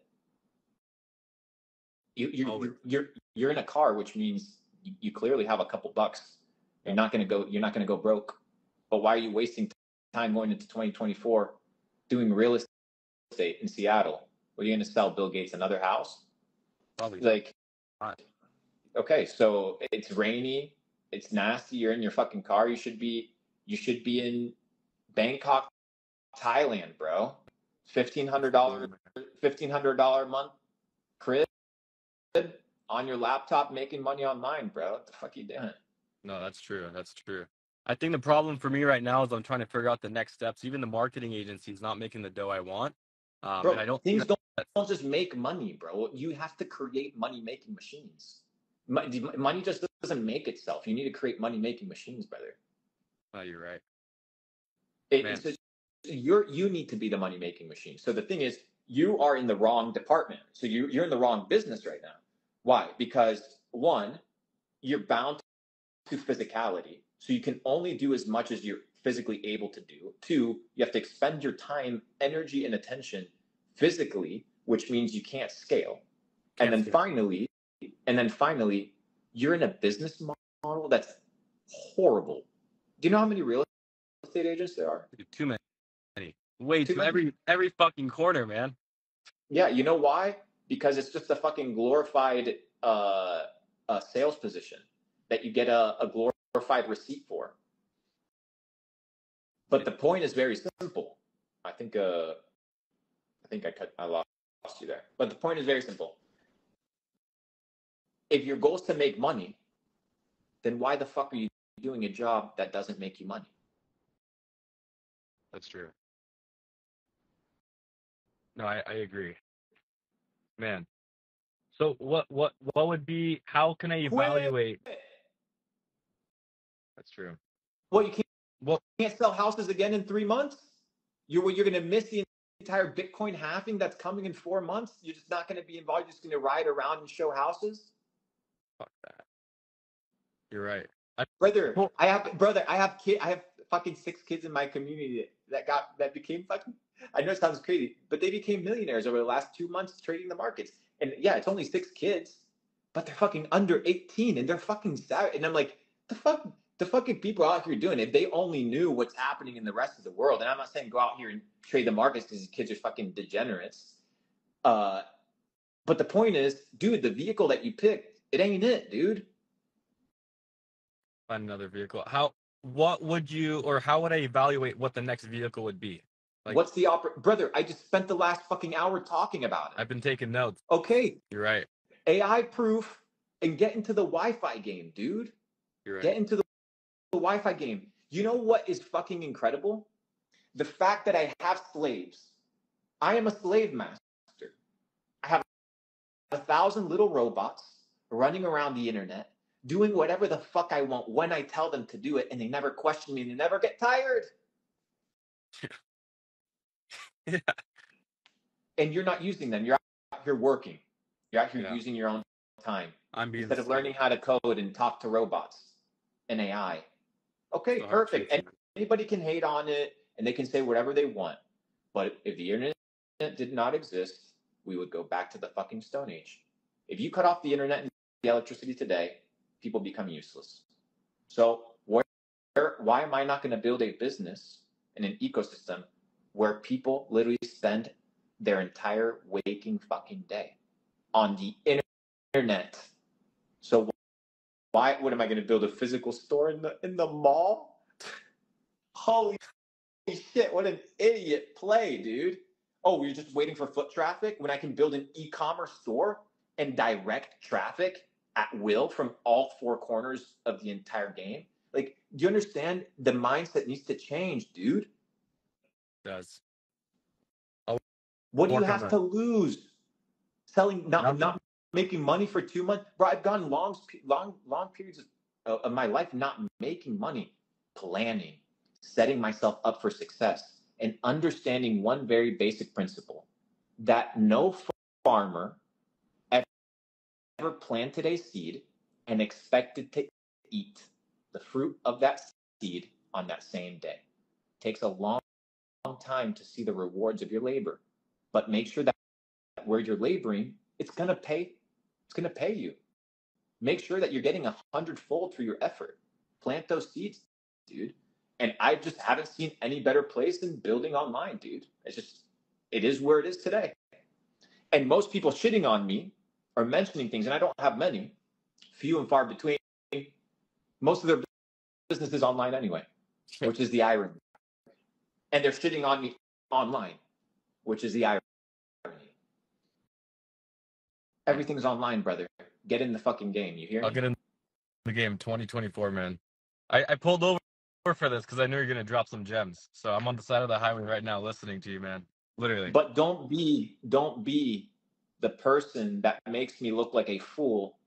You're in a car, which means you clearly have a couple bucks. You're not going to go broke. But why are you wasting time going into 2024 doing real estate in Seattle? What are you going to sell Bill Gates another house? Probably. Like, okay, so it's rainy, it's nasty. You're in your fucking car. You should be in Bangkok, Thailand, bro. $1,500 a month crib on your laptop, making money online, bro. What the fuck are you doing? No, that's true. That's true. I think the problem for me right now is I'm trying to figure out the next steps. Even the marketing agency is not making the dough I want. Bro, and I don't don't just make money, bro. You have to create money-making machines. Money just doesn't make itself. You need to create money-making machines, brother. Oh, you're right. Man, It's just, you need to be the money making machine. So the thing is, you are in the wrong department. So you're in the wrong business right now. Why? Because one, you're bound to physicality. So you can only do as much as you're physically able to do. Two, you have to expend your time, energy, and attention physically, which means you can't scale. And can't then scale. finally, you're in a business model that's horrible. Do you know how many real estate agents there are? Too many. Way Too too many. every fucking corner, man. Yeah, you know why? Because it's just a fucking glorified sales position that you get a glorified receipt for. But the point is very simple. I think I lost you there. But the point is very simple. If your goal is to make money, then why the fuck are you doing a job that doesn't make you money? That's true. No, I agree. Man. So what would be, how can I Quit. evaluate? That's true. Well, you Well, can't sell houses again in 3 months. You're going to miss the entire Bitcoin halving that's coming in 4 months. You're just not going to be involved. You're just going to ride around and show houses. fuck that. You're right. Brother, Well, I have fucking 6 kids in my community that became fucking. I know it sounds crazy, but they became millionaires over the last 2 months trading the markets. And yeah, it's only 6 kids, but they're fucking under 18 and they're fucking savage. And I'm like, the fucking people out here doing it. If they only knew what's happening in the rest of the world. And I'm not saying go out here and trade the markets because these kids are fucking degenerates. Uh, but the point is, dude, the vehicle that you picked, it ain't it, dude. find another vehicle. What would you, or how would I evaluate what the next vehicle would be? Like, What's the brother? I just spent the last fucking hour talking about it. I've been taking notes. Okay, You're right. AI proof and get into the Wi-Fi game, dude. You're right. Get into the Wi-Fi game. You know what is fucking incredible? The fact that I have slaves. I am a slave master. I have 1,000 little robots running around the internet, doing whatever the fuck I want when I tell them to do it, and they never question me and they never get tired. Yeah. And you're not using them. You're out here working. You're out here Yeah. using your own time I'm being instead of learning how to code and talk to robots and AI. Okay, the hard perfect. truth, man. Anybody can hate on it and they can say whatever they want. But if the internet did not exist, we would go back to the fucking Stone Age. If you cut off the internet and the electricity today, people become useless. So why am I not going to build a business and an ecosystem where people literally spend their entire waking fucking day on the internet? So what am I going to build a physical store in the mall? Holy shit, what an idiot play, dude. Oh, we're just waiting for foot traffic when I can build an e-commerce store and direct traffic at will from all 4 corners of the entire game. Like, do you understand? The mindset needs to change, dude. It does. I'll What do you work on have that. to lose? Selling, not Nothing. not making money for 2 months, bro. I've gone long periods of my life not making money, planning, setting myself up for success, and understanding one very basic principle that no farmer ever planted a seed and expected to eat the fruit of that seed on that same day. It takes a long time to see the rewards of your labor, but make sure that where you're laboring, it's gonna pay. It's gonna pay you. Make sure that you're getting 100-fold for your effort. Plant those seeds, dude. And I just haven't seen any better place than building online, dude. It is where it is today. And most people shitting on me or mentioning things, and I don't have many, few and far between. Most of their business is online anyway, which is the irony. And they're shitting on me online, which is the irony. Everything's online, brother. Get in the fucking game. You hear I'll me? get in the game 2024, man. I pulled over for this because I knew you're gonna drop some gems. So I'm on the side of the highway right now listening to you, man. Literally. But don't be the person that makes me look like a fool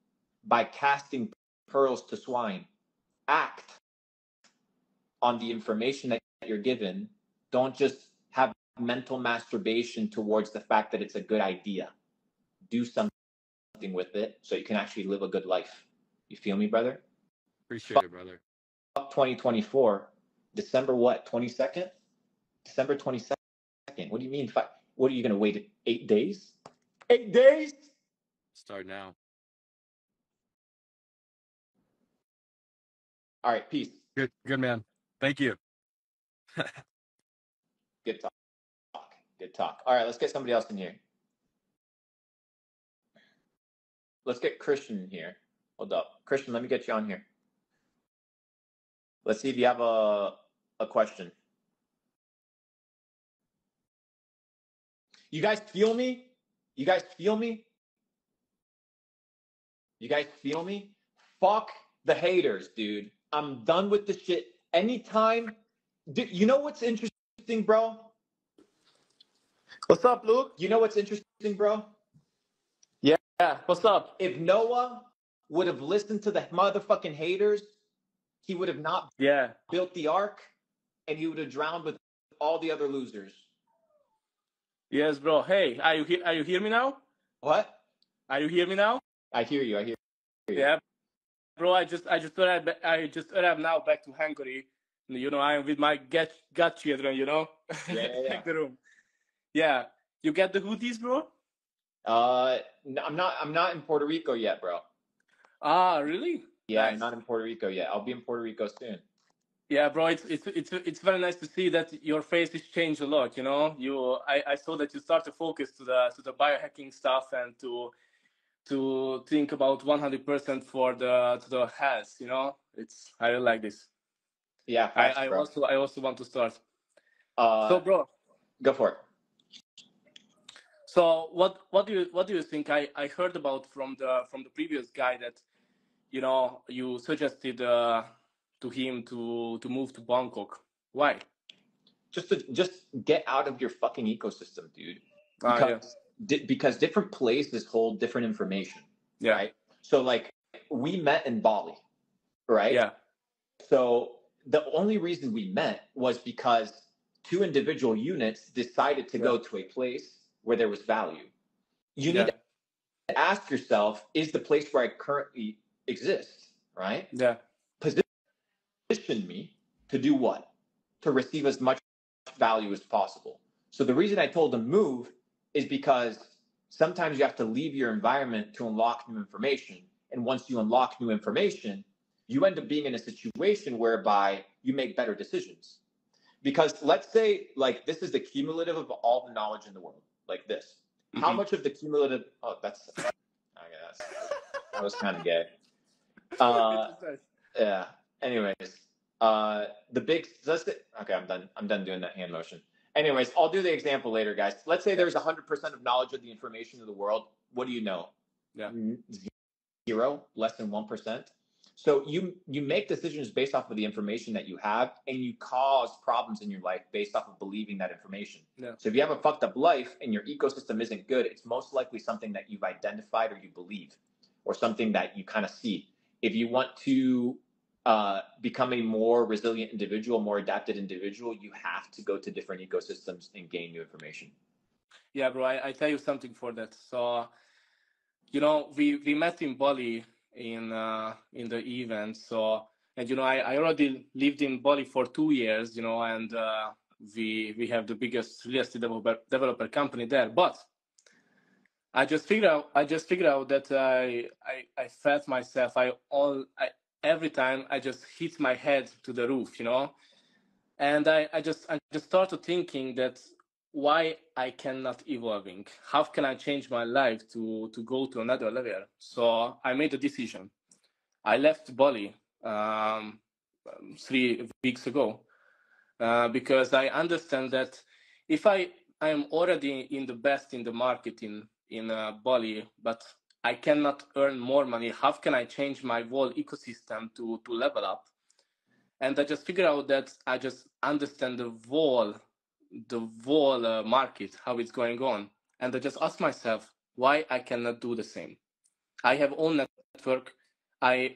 by casting pearls to swine. Act on the information that you're given, don't just have mental masturbation towards the fact that it's a good idea. Do something with it so you can actually live a good life. You feel me, brother? Appreciate it, brother. 2024, December what? 22nd? December 22nd. What do you mean? What are you going to wait 8 days? 8 days? Start now. All right, peace. Good, man. Thank you. Good talk. Good talk. All right, let's get somebody else in here. Let's get Christian in here. Hold up. Christian, let me get you on here. Let's see if you have a question. You guys feel me? You guys feel me? You guys feel me? Fuck the haters, dude. I'm done with the shit. Anytime. Dude, you know what's interesting, bro? What's up, Luke? You know what's interesting, bro? Yeah, what's up? If Noah would have listened to the motherfucking haters, he would have not built the ark, and he would have drowned with all the other losers. Yes, bro. Hey, are you hear me now? What? Are you hear me now? I hear you. I hear you. Yeah, bro. I just arrived now back to Hungary. You know, I'm with my godchildren. You know, Yeah. the room. Yeah, you get the hoodies, bro? I'm not in Puerto Rico yet, bro. Ah, really? Yeah, Nice. I'm not in Puerto Rico yet. I'll be in Puerto Rico soon. Yeah, bro. It's very nice to see that your face has changed a lot. You know, I saw that you start to focus to the biohacking stuff and to think about 100% for the health. You know, I really like this. Yeah, facts, I bro. also want to start. So, bro, go for it. So what do you think? I heard about from the previous guy that, you know, you suggested to him to move to Bangkok. Why? Just get out of your fucking ecosystem, dude. Because different places hold different information, right? So like we met in Bali, right? Yeah. So the only reason we met was because two individual units decided to go to a place where there was value. You need to ask yourself, is the place where I currently exist, right? Yeah. Position me to do what? To receive as much value as possible. So the reason I told them move is because sometimes you have to leave your environment to unlock new information. And once you unlock new information, you end up being in a situation whereby you make better decisions. Because let's say, like, this is the cumulative of all the knowledge in the world, like this. Mm-hmm. How much of the cumulative? Oh, that was kind of gay. Yeah. Anyways, okay, I'm done doing that hand motion. Anyways, I'll do the example later, guys. Let's say there's 100% of knowledge of the information of the world. What do you know? Yeah. 0, less than 1%. So you make decisions based off of the information that you have, and you cause problems in your life based off of believing that information. Yeah. So if you have a fucked up life and your ecosystem isn't good, it's most likely something that you've identified or you believe, or something that you kind of see. If you want to become a more resilient individual, more adapted individual, you have to go to different ecosystems and gain new information. Yeah, bro, I tell you something for that. So, you know, we met in Bali in the event. So, and you know, I already lived in Bali for 2 years, you know, and we have the biggest real estate developer company there. But I just figured out that I felt myself every time I just hit my head to the roof, you know, and I just started thinking that why I cannot evolving. How can I change my life to go to another level? So I made a decision. I left Bali 3 weeks ago because I understand that if I am already in the best in the market in Bali, but I cannot earn more money, how can I change my whole ecosystem to level up? And I just figured out that I just understand the whole market, how it's going on. And I just ask myself why I cannot do the same. I have own network. I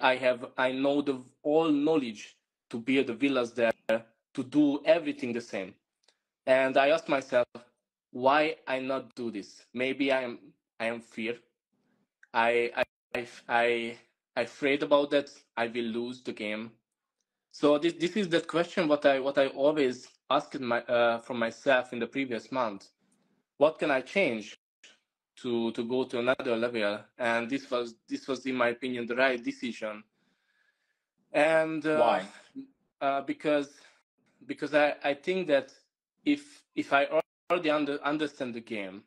know the all knowledge to build the villas there, to do everything the same. And I asked myself, why I not do this? Maybe I am fear. I afraid about that I will lose the game. So this is that question what I always asked from myself in the previous month. What can I change to go to another level? And this was in my opinion the right decision. And Why? Because I think that if I already understand the game,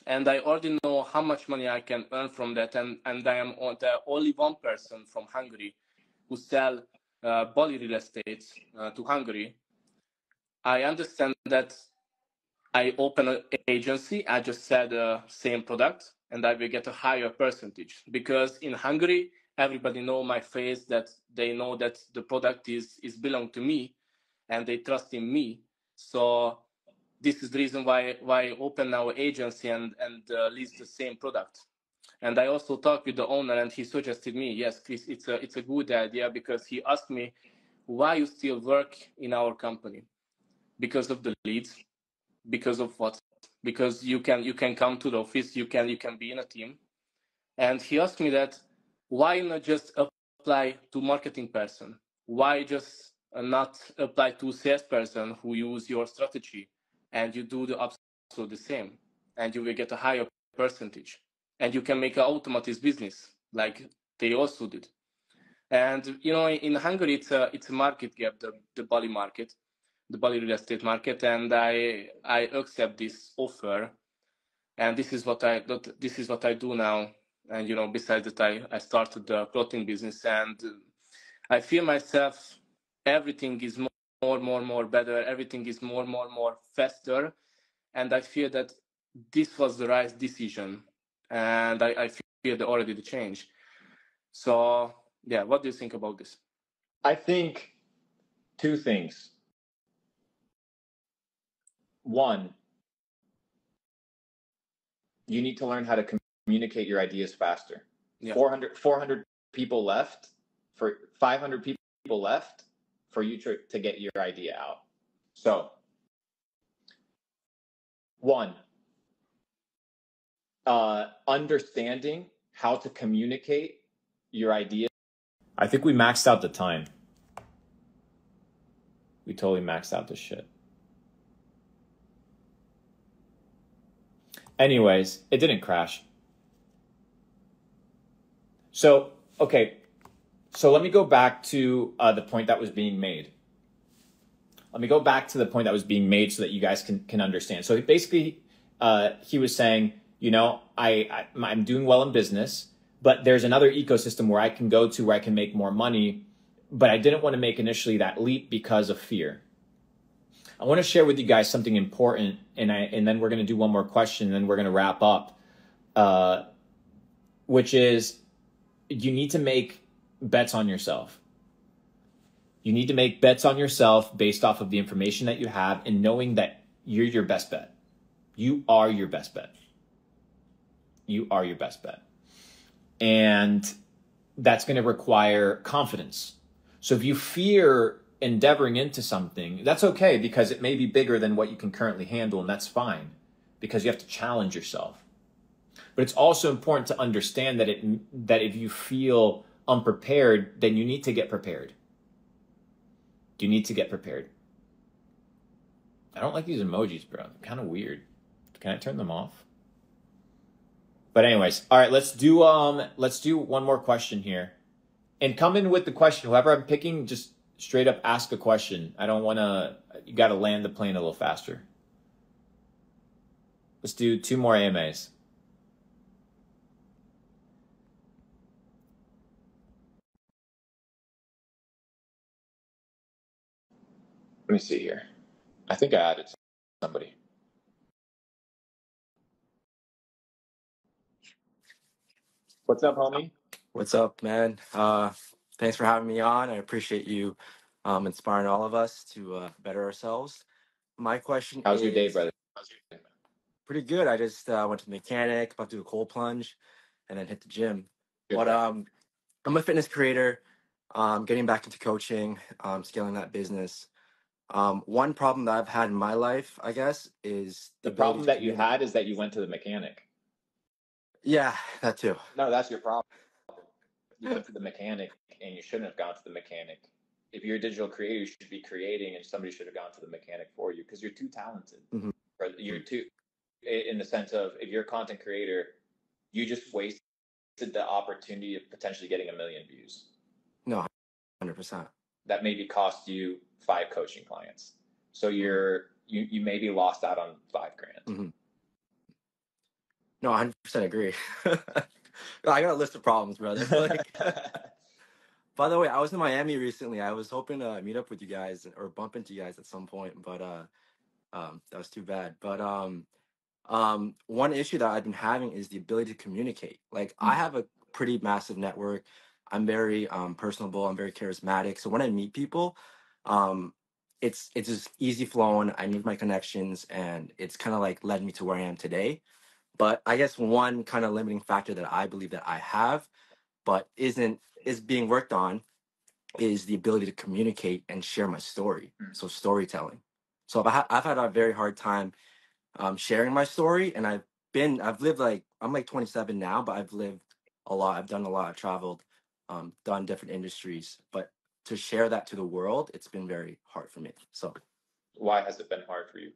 and I already know how much money I can earn from that, and I am the only one person from Hungary who sell Bali real estate to Hungary. I understand that I open an agency, I just sell the same product, and I will get a higher percentage. Because in Hungary, everybody know my face, that they know that the product is belong to me, and they trust in me. So this is the reason why I open our agency and list the same product. And I also talked with the owner, and he suggested me, yes, Chris, it's a good idea, because he asked me, why you still work in our company? Because of the leads. Because of what? Because you can come to the office, you can be in a team. And he asked me that, why not just apply to marketing person? Why just not apply to salesperson who use your strategy, and you do the absolutely the same, and you will get a higher percentage, and you can make an automatic business like they also did. And in Hungary, it's a market gap, the Bali market, the Bali real estate market, and I accept this offer, and this is what I do now. And besides that, I started the clothing business, and I feel myself, everything is more better, everything is more faster, and I feel that this was the right decision, and I feel already the change. So yeah, what do you think about this? I think two things. One, you need to learn how to communicate your ideas faster. Yeah. 400 people left, for 500 people left for you to get your idea out. So, one, understanding how to communicate your idea. I think we maxed out the time. We totally maxed out this shit. Anyways, it didn't crash. So, okay. So let me go back to the point that was being made. Let me go back to the point that was being made so that you guys can understand. So basically, he was saying, I'm doing well in business, but there's another ecosystem where I can go to where I can make more money, but I didn't want to make initially that leap because of fear. I want to share with you guys something important, and then we're going to do one more question, and then we're going to wrap up, which is you need to make bets on yourself. You need to make bets on yourself based off of the information that you have and knowing that you're your best bet. You are your best bet. You are your best bet. And that's going to require confidence. So if you fear endeavoring into something, that's okay, because it may be bigger than what you can currently handle, and that's fine, because you have to challenge yourself. But it's also important to understand that if you feel unprepared, then you need to get prepared. You need to get prepared. I don't like these emojis, bro. They're kind of weird. Can I turn them off? But anyways, all right, let's do one more question here. And come in with the question. Whoever I'm picking, just straight up ask a question. I don't want to, you got to land the plane a little faster. Let's do 2 more AMAs. Let me see here. I think I added somebody. What's up, homie? What's up, man? Thanks for having me on. I appreciate you inspiring all of us to better ourselves. My question How's is, your day, brother? pretty good. I just went to the mechanic, about to do a cold plunge, and then hit the gym. Good. But I'm a fitness creator, getting back into coaching, scaling that business. One problem that I've had in my life, I guess, is The ability problem to that you communicate. had is that you went to the mechanic. Yeah, that too. No, that's your problem. You went to the mechanic and you shouldn't have gone to the mechanic. If you're a digital creator, you should be creating, and somebody should have gone to the mechanic for you because you're too talented. Mhm. Or you're too, in the sense of, if you're a content creator, you just wasted the opportunity of potentially getting 1 million views. No, 100%. That maybe cost you 5 coaching clients. So you maybe lost out on $5,000. Mm-hmm. No, 100% agree. I got a list of problems, brother. Like, by the way, I was in Miami recently. I was hoping to meet up with you guys or bump into you guys at some point, but that was too bad. But one issue that I've been having is the ability to communicate. Like, I have a pretty massive network. I'm very personable. I'm very charismatic. So when I meet people, it's just easy flowing. I need my connections, and it's kind of like led me to where I am today. But I guess one kind of limiting factor that I believe that I have, but is being worked on, is the ability to communicate and share my story. So storytelling. So I've had a very hard time sharing my story, and I've lived, like, I'm like 27 now, but I've lived a lot. I've done a lot. I've traveled, done different industries, but to share that to the world, it's been very hard for me. So Why has it been hard for you?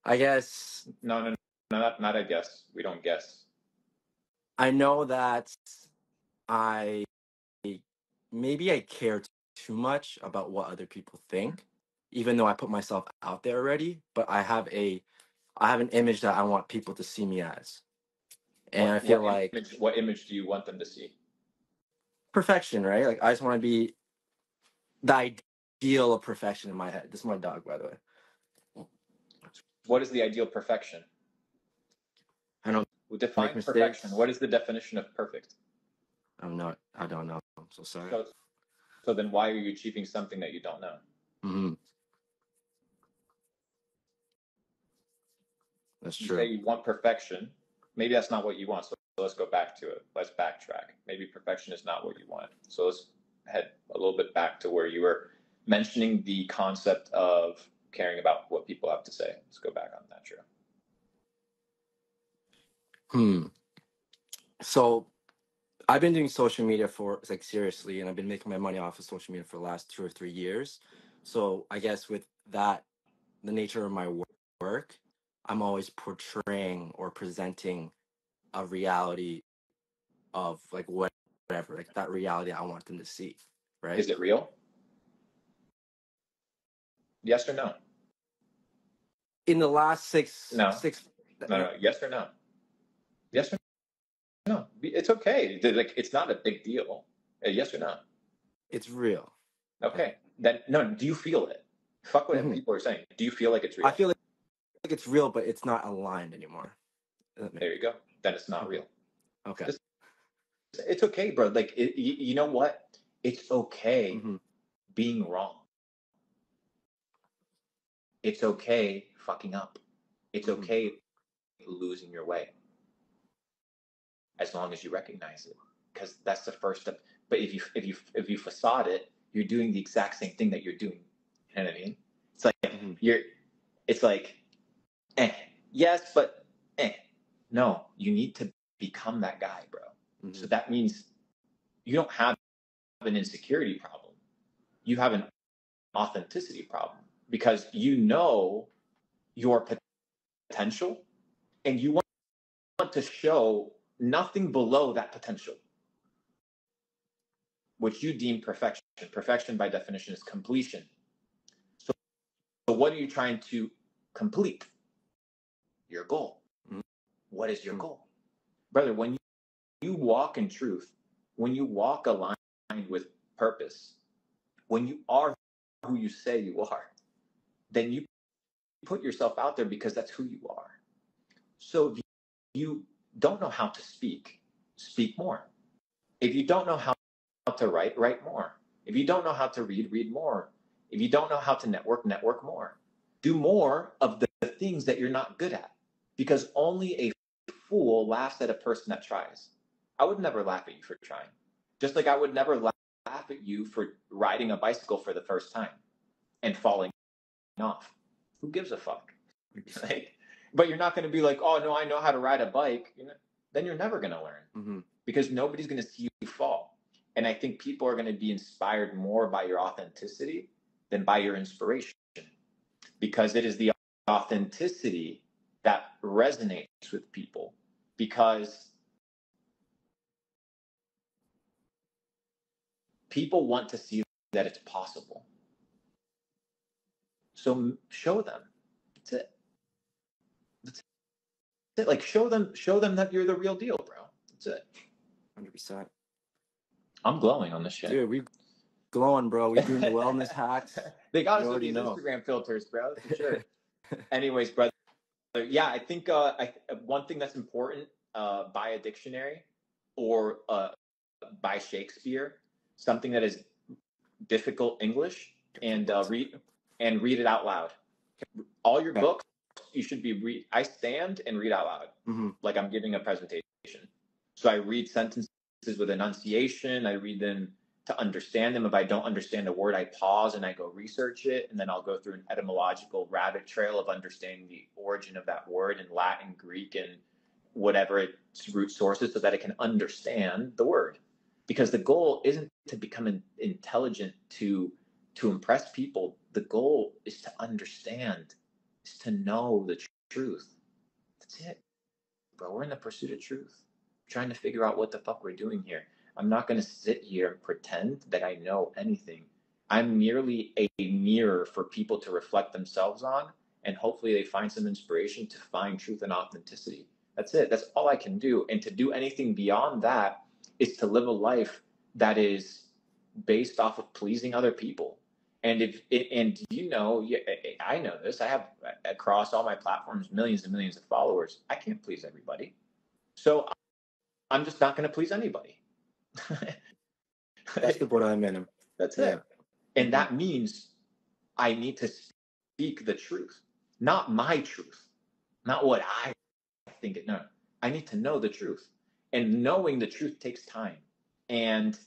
I guess No, not I guess. We don't guess. I know that I maybe I care too much about what other people think, even though I put myself out there already. But I have an image that I want people to see me as, and I feel like What image do you want them to see? perfection, right? Like, I just want to be the ideal of perfection in my head. This is my dog, by the way. What is the ideal perfection? I don't Define make perfection. mistakes. What is the definition of perfect? I don't know. I'm so sorry. So then why are you achieving something that you don't know? Mm-hmm. That's You true. say you want perfection. Maybe that's not what you want. So let's go back to it. Let's backtrack. Maybe perfection is not what you want. So let's head a little bit back to where you were mentioning the concept of caring about what people have to say. Let's go back on that trail. So I've been doing social media for, like, seriously, and I've been making my money off of social media for the last 2 or 3 years. So I guess with that, the nature of my work, I'm always portraying or presenting a reality of, like, whatever, like, that reality I want them to see, right? Is it real? Yes or no? In the last six, No. Yes or no? Yes or no? It's okay. Like, it's not a big deal. Yes or no? It's real. Okay. Then no. Do you feel it? Fuck what people are saying. Do you feel like it's real? I feel like it's real, but it's not aligned anymore. There you go. Then it's not real. Okay. It's okay, bro. Like, you know what? It's okay being wrong. It's okay fucking up. It's okay losing your way. As long as you recognize it, because that's the first step. But if you facade it, you're doing the exact same thing that you're doing. You know what I mean? It's like it's like, yes, but no. You need to become that guy, bro. So that means you don't have an insecurity problem. You have an authenticity problem, because you know your potential, and you want to show nothing below that potential, which you deem perfection. Perfection, by definition, is completion. So what are you trying to complete? Your goal. What is your goal? Brother, when you walk in truth, when you walk aligned with purpose, when you are who you say you are, then you put yourself out there because that's who you are. So if you don't know how to speak, speak more. If you don't know how to write, write more. If you don't know how to read, read more. If you don't know how to network, network more. Do more of the things that you're not good at, because only a fool laughs at a person that tries. I would never laugh at you for trying. Just like I would never at you for riding a bicycle for the first time and falling off. Who gives a fuck? Like, but you're not going to be like, oh no, I know how to ride a bike. Then you're never going to learn because nobody's going to see you fall. And I think people are going to be inspired more by your authenticity than by your inspiration, because it is the authenticity that resonates with people, because people want to see that it's possible. So show them. That's it. That's it. Like show them that you're the real deal, bro. That's it. 100%. I'm glowing on this shit. Dude, we glowing, bro. We doing the wellness hacks. They got us with these Instagram filters, bro, for sure. Anyways, brother, yeah, I think one thing that's important, buy a dictionary or buy Shakespeare, something that is difficult English, and read it out loud. All your books, you should be I stand and read out loud, like I'm giving a presentation. So I read sentences with enunciation. I read them to understand them. If I don't understand a word, I pause and I go research it, and then I'll go through an etymological rabbit trail of understanding the origin of that word in Latin, Greek, and whatever its root source is, so that I can understand the word. Because the goal isn't to become intelligent to impress people. The goal is to understand, is to know the truth. That's it, bro. We're in the pursuit of truth, trying to figure out what the fuck we're doing here. I'm not going to sit here and pretend that I know anything. I'm merely a mirror for people to reflect themselves on, and hopefully they find some inspiration to find truth and authenticity. That's it. That's all I can do. And to do anything beyond that is to live a life that is based off of pleasing other people. And I know this. I have, across all my platforms, millions and millions of followers. I can't please everybody. So I'm just not going to please anybody. That's the bottom line. That's it. And that means I need to speak the truth, not my truth, not what I think it. No, I need to know the truth, and knowing the truth takes time. And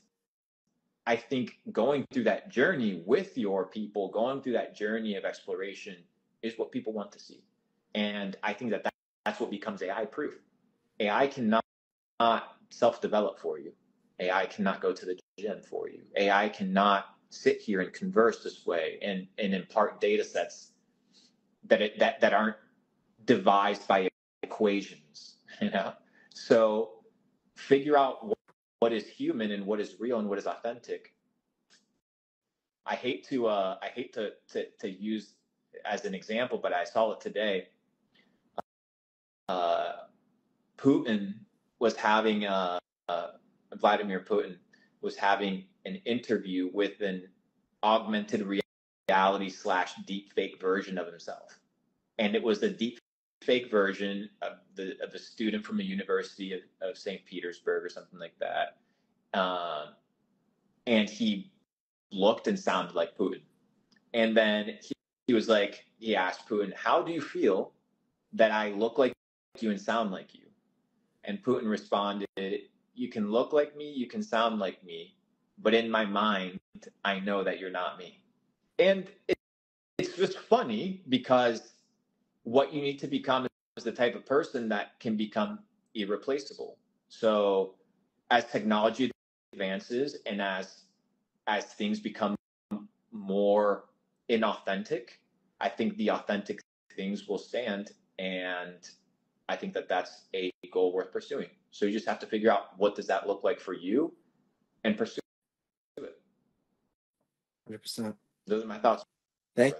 I think going through that journey with your people, going through that journey of exploration, is what people want to see. And I think that's what becomes AI proof. AI cannot self-develop for you. AI cannot go to the gym for you. AI cannot sit here and converse this way and impart data sets that aren't devised by equations, So figure out what is human and what is real and what is authentic. I hate to use as an example, but I saw it today. Putin was having Vladimir Putin was having an interview with an augmented reality / deep fake version of himself. And it was the deep fake version of the student from a university of St. Petersburg or something like that. And he looked and sounded like Putin. And then he asked Putin, how do you feel that I look like you and sound like you? And Putin responded, you can look like me, you can sound like me, but in my mind, I know that you're not me. And it's just funny, because what you need to become is the type of person that can become irreplaceable. So as technology advances and as things become more inauthentic, I think the authentic things will stand, and I think that's a goal worth pursuing. So you just have to figure out, what does that look like for you, and pursue it. 100%. Those are my thoughts. Thank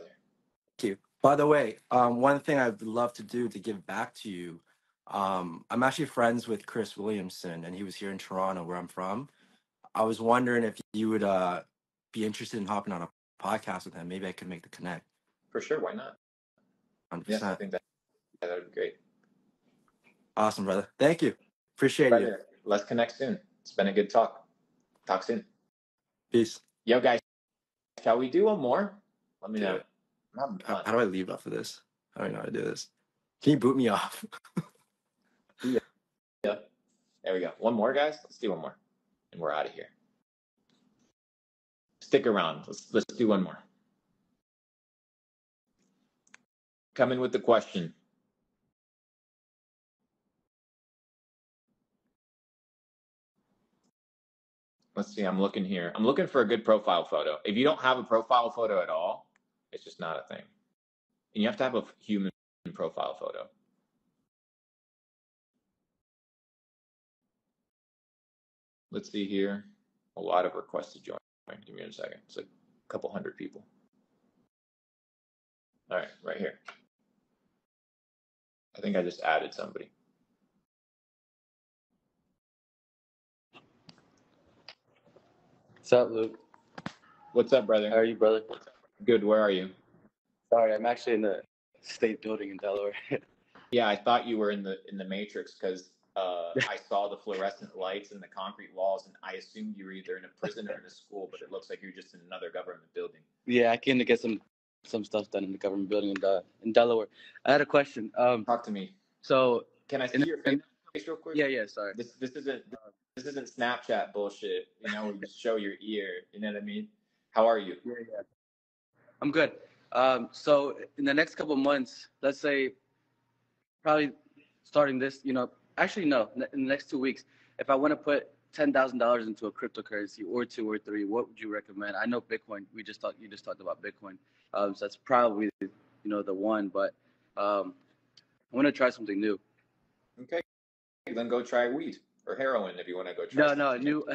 you. By the way, one thing I'd love to do to give back to you, I'm actually friends with Chris Williamson, and he was here in Toronto, where I'm from. I was wondering if you would be interested in hopping on a podcast with him. Maybe I could make the connect. For sure, why not? 100%. Yes, I think that would be great. Awesome, brother. Thank you. Appreciate you. Let's connect soon. It's been a good talk. Talk soon. Peace. Yo, guys, shall we do one more? Let me know. How do I leave off of this? I don't know how to do this. Can you boot me off? Yeah. There we go. One more, guys. Let's do one more, and we're out of here. Stick around. Let's do one more. Come in with the question. Let's see. I'm looking here. I'm looking for a good profile photo. If you don't have a profile photo at all, it's just not a thing. And you have to have a human profile photo. Let's see here. A lot of requests to join. Give me a second. It's like a couple hundred people. All right, right here. I think I just added somebody. What's up, Luke? What's up, brother? How are you, brother? Good. Where are you? Sorry, I'm actually in the state building in Delaware. Yeah, I thought you were in the Matrix because I saw the fluorescent lights and the concrete walls, and I assumed you were either in a prison or in a school, but it looks like you're just in another government building. Yeah, I came to get some stuff done in the government building in Delaware. I had a question. Talk to me. So, can I see your face real quick? Yeah. Sorry. This isn't Snapchat bullshit. You know, where you show your ear. You know what I mean? How are you? Yeah. I'm good. So in the next couple of months, let's say, probably starting this, actually no, in the next 2 weeks, if I want to put $10,000 into a cryptocurrency or 2 or 3, what would you recommend? I know Bitcoin. You just talked about Bitcoin, so that's probably the one. But I want to try something new. Okay, then go try weed or heroin if you want to go try. No, new.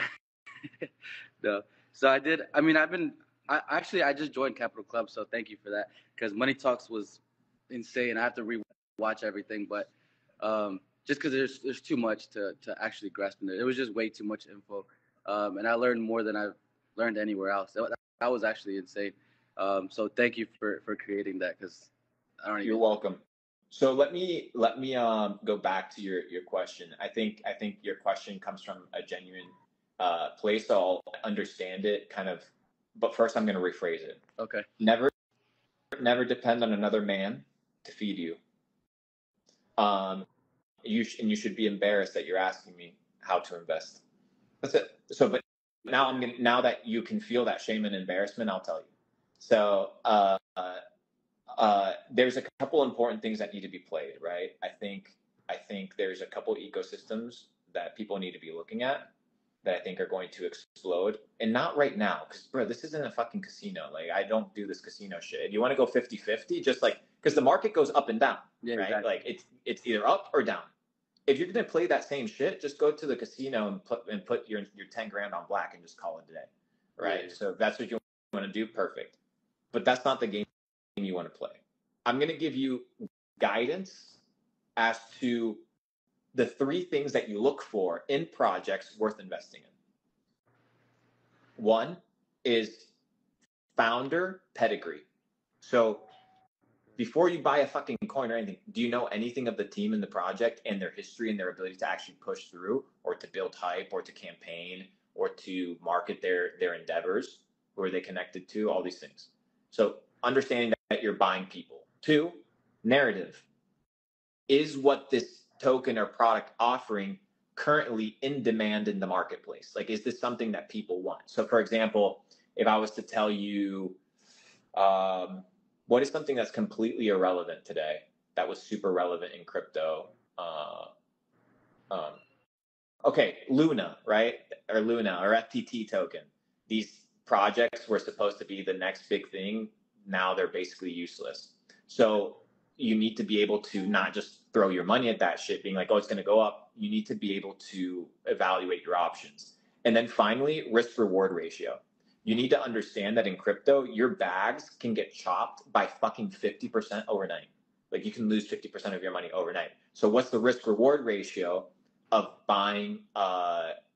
No. So I did. I mean, I just joined Capital Club, so thank you for that. Because Money Talks was insane. I have to re-watch everything, but just because there's too much to actually grasp in there. It was just way too much info, and I learned more than I've learned anywhere else. That was actually insane. So thank you for creating that, because I don't even. You're welcome. So let me go back to your question. I think your question comes from a genuine place, so I'll understand it kind of. But first, I'm going to rephrase it. Okay. Never depend on another man to feed you. You should be embarrassed that you're asking me how to invest. That's it. So, but now that you can feel that shame and embarrassment, I'll tell you. So, there's a couple important things that need to be played, right? I think there's a couple ecosystems that people need to be looking at that I think are going to explode, and not right now, because bro, this isn't a fucking casino. Like, I don't do this casino shit. If you want to go 50-50, just like, because the market goes up and down, Yeah, right? exactly. Like it's either up or down. If you're gonna play that same shit, just go to the casino and put your 10 grand on black and just call it a day, right? Yeah. So if that's what you want to do, perfect. But that's not the game you want to play. I'm going to give you guidance as to the 3 things that you look for in projects worth investing in. One is founder pedigree. So before you buy a fucking coin or anything, do you know anything of the team in the project and their history and their ability to actually push through, or to build hype, or to campaign, or to market their endeavors? Who are they connected to? All these things. So understanding that you're buying people. 2, narrative. Is what this token or product offering currently in demand in the marketplace? Like, is this something that people want? So for example, if I was to tell you, what is something that's completely irrelevant today that was super relevant in crypto? Okay, Luna, right? Or Luna or FTT token. These projects were supposed to be the next big thing. Now they're basically useless. So you need to be able to not just throw your money at that shit being like, oh, it's going to go up. You need to be able to evaluate your options. And then finally, risk reward ratio. You need to understand that in crypto, your bags can get chopped by fucking 50% overnight. Like, you can lose 50% of your money overnight. So what's the risk reward ratio of buying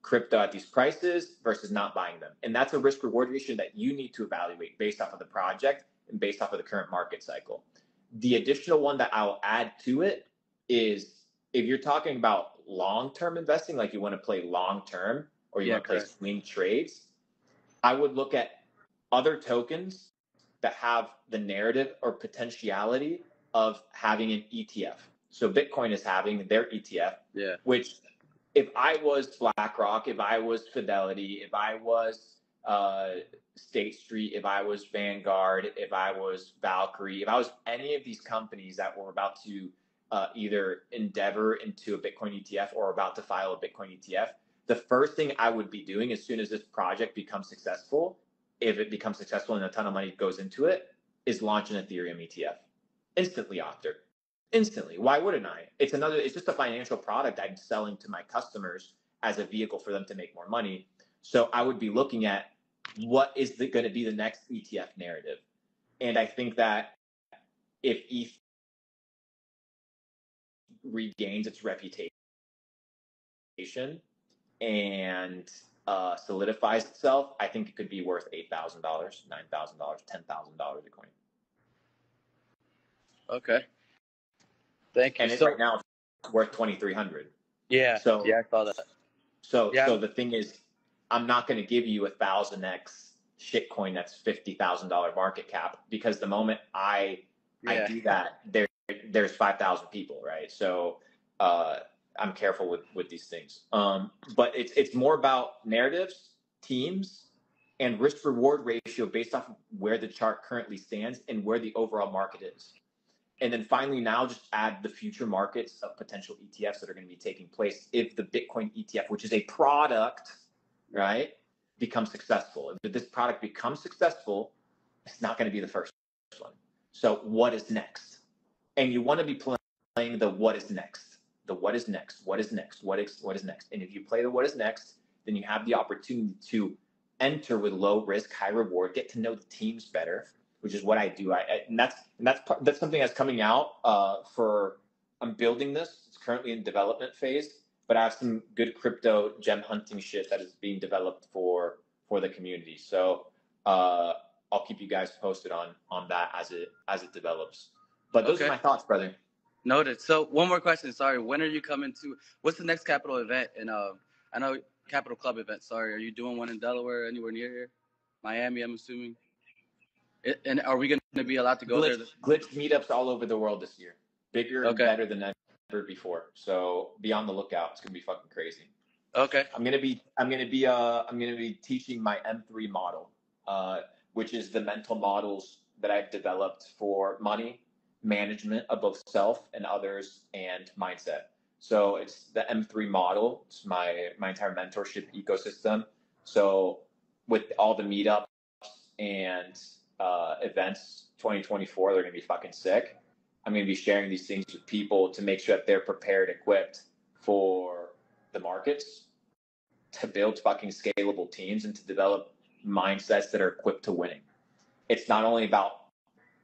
crypto at these prices versus not buying them? And that's a risk reward ratio that you need to evaluate based off of the project and based off of the current market cycle. The additional one that I'll add to it is, if you're talking about long-term investing, like you want to play long-term, or you want to play swing trades, I would look at other tokens that have the narrative or potentiality of having an ETF. So Bitcoin is having their ETF, which, if I was BlackRock, if I was Fidelity, if I was State Street, if I was Vanguard, if I was Valkyrie, if I was any of these companies that were about to either endeavor into a Bitcoin ETF or about to file a Bitcoin ETF, the first thing I would be doing as soon as this project becomes successful, if it becomes successful and a ton of money goes into it, is launch an Ethereum ETF. Instantly, Octa. Instantly. Why wouldn't I? It's just a financial product I'm selling to my customers as a vehicle for them to make more money. So I would be looking at what is going to be the next ETF narrative. And I think that if ETH regains its reputation and solidifies itself, I think it could be worth $8,000, $9,000, $10,000 a coin. Okay. Thank you. And right now it's worth 2,300. Yeah. So yeah, I saw that. So the thing is, I'm not going to give you 1,000x shitcoin that's $50,000 market cap, because the moment I do that, there's 5,000 people, right? So I'm careful with these things. But it's more about narratives, teams, and risk reward ratio based off of where the chart currently stands and where the overall market is. And then finally, now just add the future markets of potential ETFs that are going to be taking place if the Bitcoin ETF, which is a product, right, becomes successful. If this product becomes successful, it's not going to be the first one. So what is next? And you want to be playing the what is next, the what is next, what is next, what is next. And if you play the what is next, then you have the opportunity to enter with low risk, high reward, get to know the teams better, which is what I do. And that's something that's coming out I'm building this. It's currently in development phase, but I have some good crypto gem hunting shit that is being developed for the community. So I'll keep you guys posted on that as it develops. But those are my thoughts, brother. Noted. So one more question. Sorry. When are you coming to? What's the next Capital event? And I know Capital Club event. Sorry. Are you doing one in Delaware? Anywhere near here? Miami, I'm assuming. And are we going to be allowed to go there? Glitch meetups all over the world this year, bigger and better than ever before. So be on the lookout. It's gonna be fucking crazy. Okay. I'm gonna be teaching my M3 model, which is the mental models that I've developed for money management of both self and others and mindset. So it's the M3 model. It's my entire mentorship ecosystem. So with all the meetups and events 2024, they're going to be fucking sick. I'm going to be sharing these things with people to make sure that they're prepared, equipped for the markets, to build fucking scalable teams and to develop mindsets that are equipped to winning. It's not only about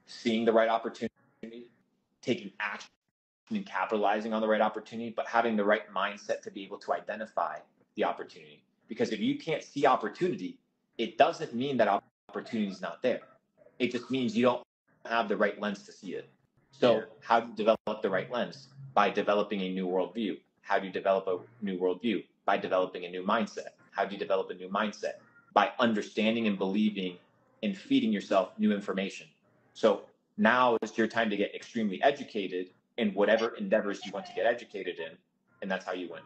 seeing the right opportunity, taking action and capitalizing on the right opportunity, but having the right mindset to be able to identify the opportunity. Because if you can't see opportunity, it doesn't mean that opportunity is not there. It just means you don't have the right lens to see it. So how do you develop the right lens? By developing a new worldview. How do you develop a new worldview? By developing a new mindset. How do you develop a new mindset? By understanding and believing and feeding yourself new information. So now is your time to get extremely educated in whatever endeavors you want to get educated in, and that's how you win.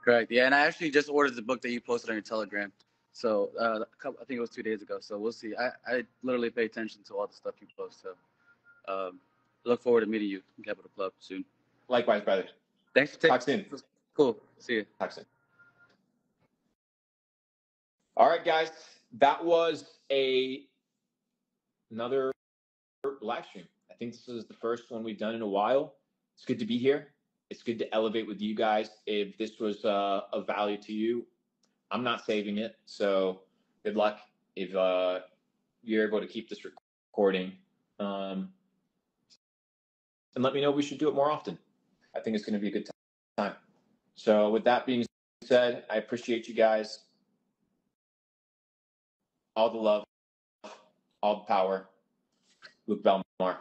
Correct. Yeah, and I actually just ordered the book that you posted on your Telegram. So I think it was 2 days ago. So we'll see. I literally pay attention to all the stuff you post. So look forward to meeting you in Capital Club soon. Likewise, brother. Thanks for taking. Talk soon. Cool. See you. Talk soon. All right, guys. That was another live stream. I think this is the first one we've done in a while. It's good to be here. It's good to elevate with you guys. If this was of value to you, I'm not saving it. So good luck if you're able to keep this recording. And let me know if we should do it more often. I think it's going to be a good time. So with that being said, I appreciate you guys. All the love, all the power. Luke Belmar.